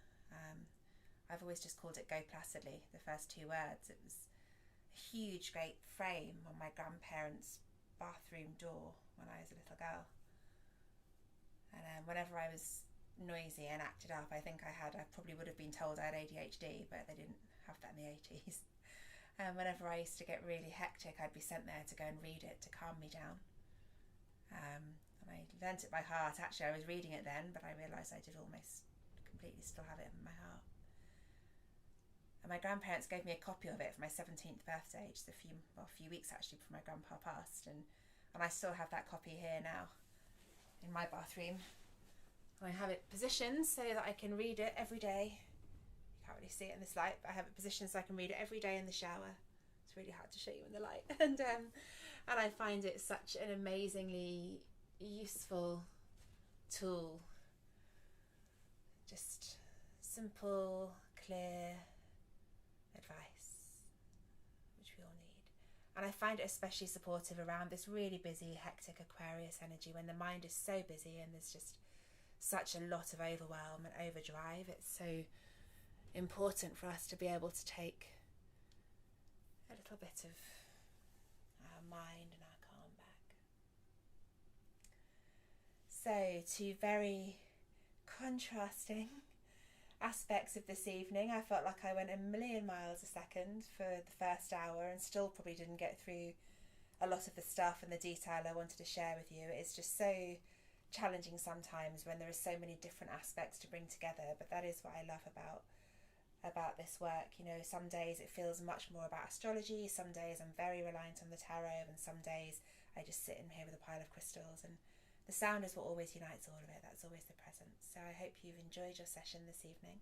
I've always just called it Go Placidly, the first two words. It was a huge, great frame on my grandparents' bathroom door when I was a little girl. And whenever I was noisy and acted up, I probably would have been told I had ADHD, but they didn't have that in the 80s. And whenever I used to get really hectic, I'd be sent there to go and read it to calm me down. And I learnt it by heart. Actually, I was reading it then, but I realised I did almost completely still have it in my heart. And my grandparents gave me a copy of it for my 17th birthday, just a few weeks actually before my grandpa passed, and I still have that copy here now in my bathroom. I have it positioned so that I can read it every day. You can't really see it in this light, but I have it positioned so I can read it every day in the shower. It's really hard to show you in the light. And I find it such an amazingly useful tool. Just simple, clear advice, which we all need. And I find it especially supportive around this really busy, hectic Aquarius energy, when the mind is so busy and there's just such a lot of overwhelm and overdrive. It's so important for us to be able to take a little bit of our mind and our calm back. So, two very contrasting aspects of this evening. I felt like I went a million miles a second for the first hour and still probably didn't get through a lot of the stuff and the detail I wanted to share with you. It's just so challenging sometimes when there are so many different aspects to bring together, but that is what I love about this work. You know, some days it feels much more about astrology, some days I'm very reliant on the tarot, and some days I just sit in here with a pile of crystals, and the sound is what always unites all of it. That's always the presence. So I hope you've enjoyed your session this evening.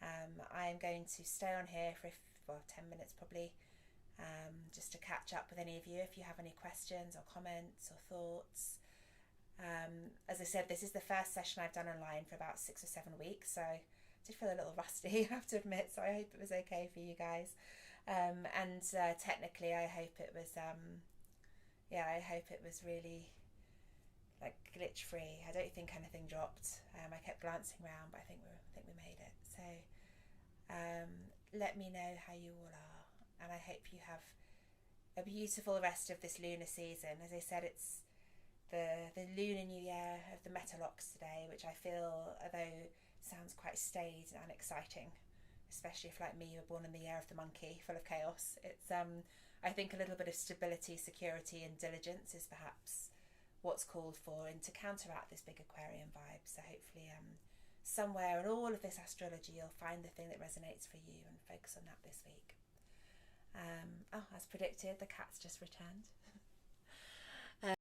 I am going to stay on here for 10 minutes probably, just to catch up with any of you if you have any questions or comments or thoughts. As I said, this is the first session I've done online for about 6 or 7 weeks, so I did feel a little rusty, I have to admit, so I hope it was okay for you guys. Technically I hope it was really like glitch free. I don't think anything dropped. I kept glancing around, but I think we made it. So let me know how you all are, and I hope you have a beautiful rest of this lunar season. As I said, it's the Lunar New Year of the Metalox today, which I feel, although sounds quite staid and exciting, especially if, like me, you were born in the year of the monkey, full of chaos. It's I think a little bit of stability, security and diligence is perhaps what's called for, and to counteract this big Aquarian vibe. So hopefully somewhere in all of this astrology you'll find the thing that resonates for you and focus on that this week. As predicted, the cat's just returned.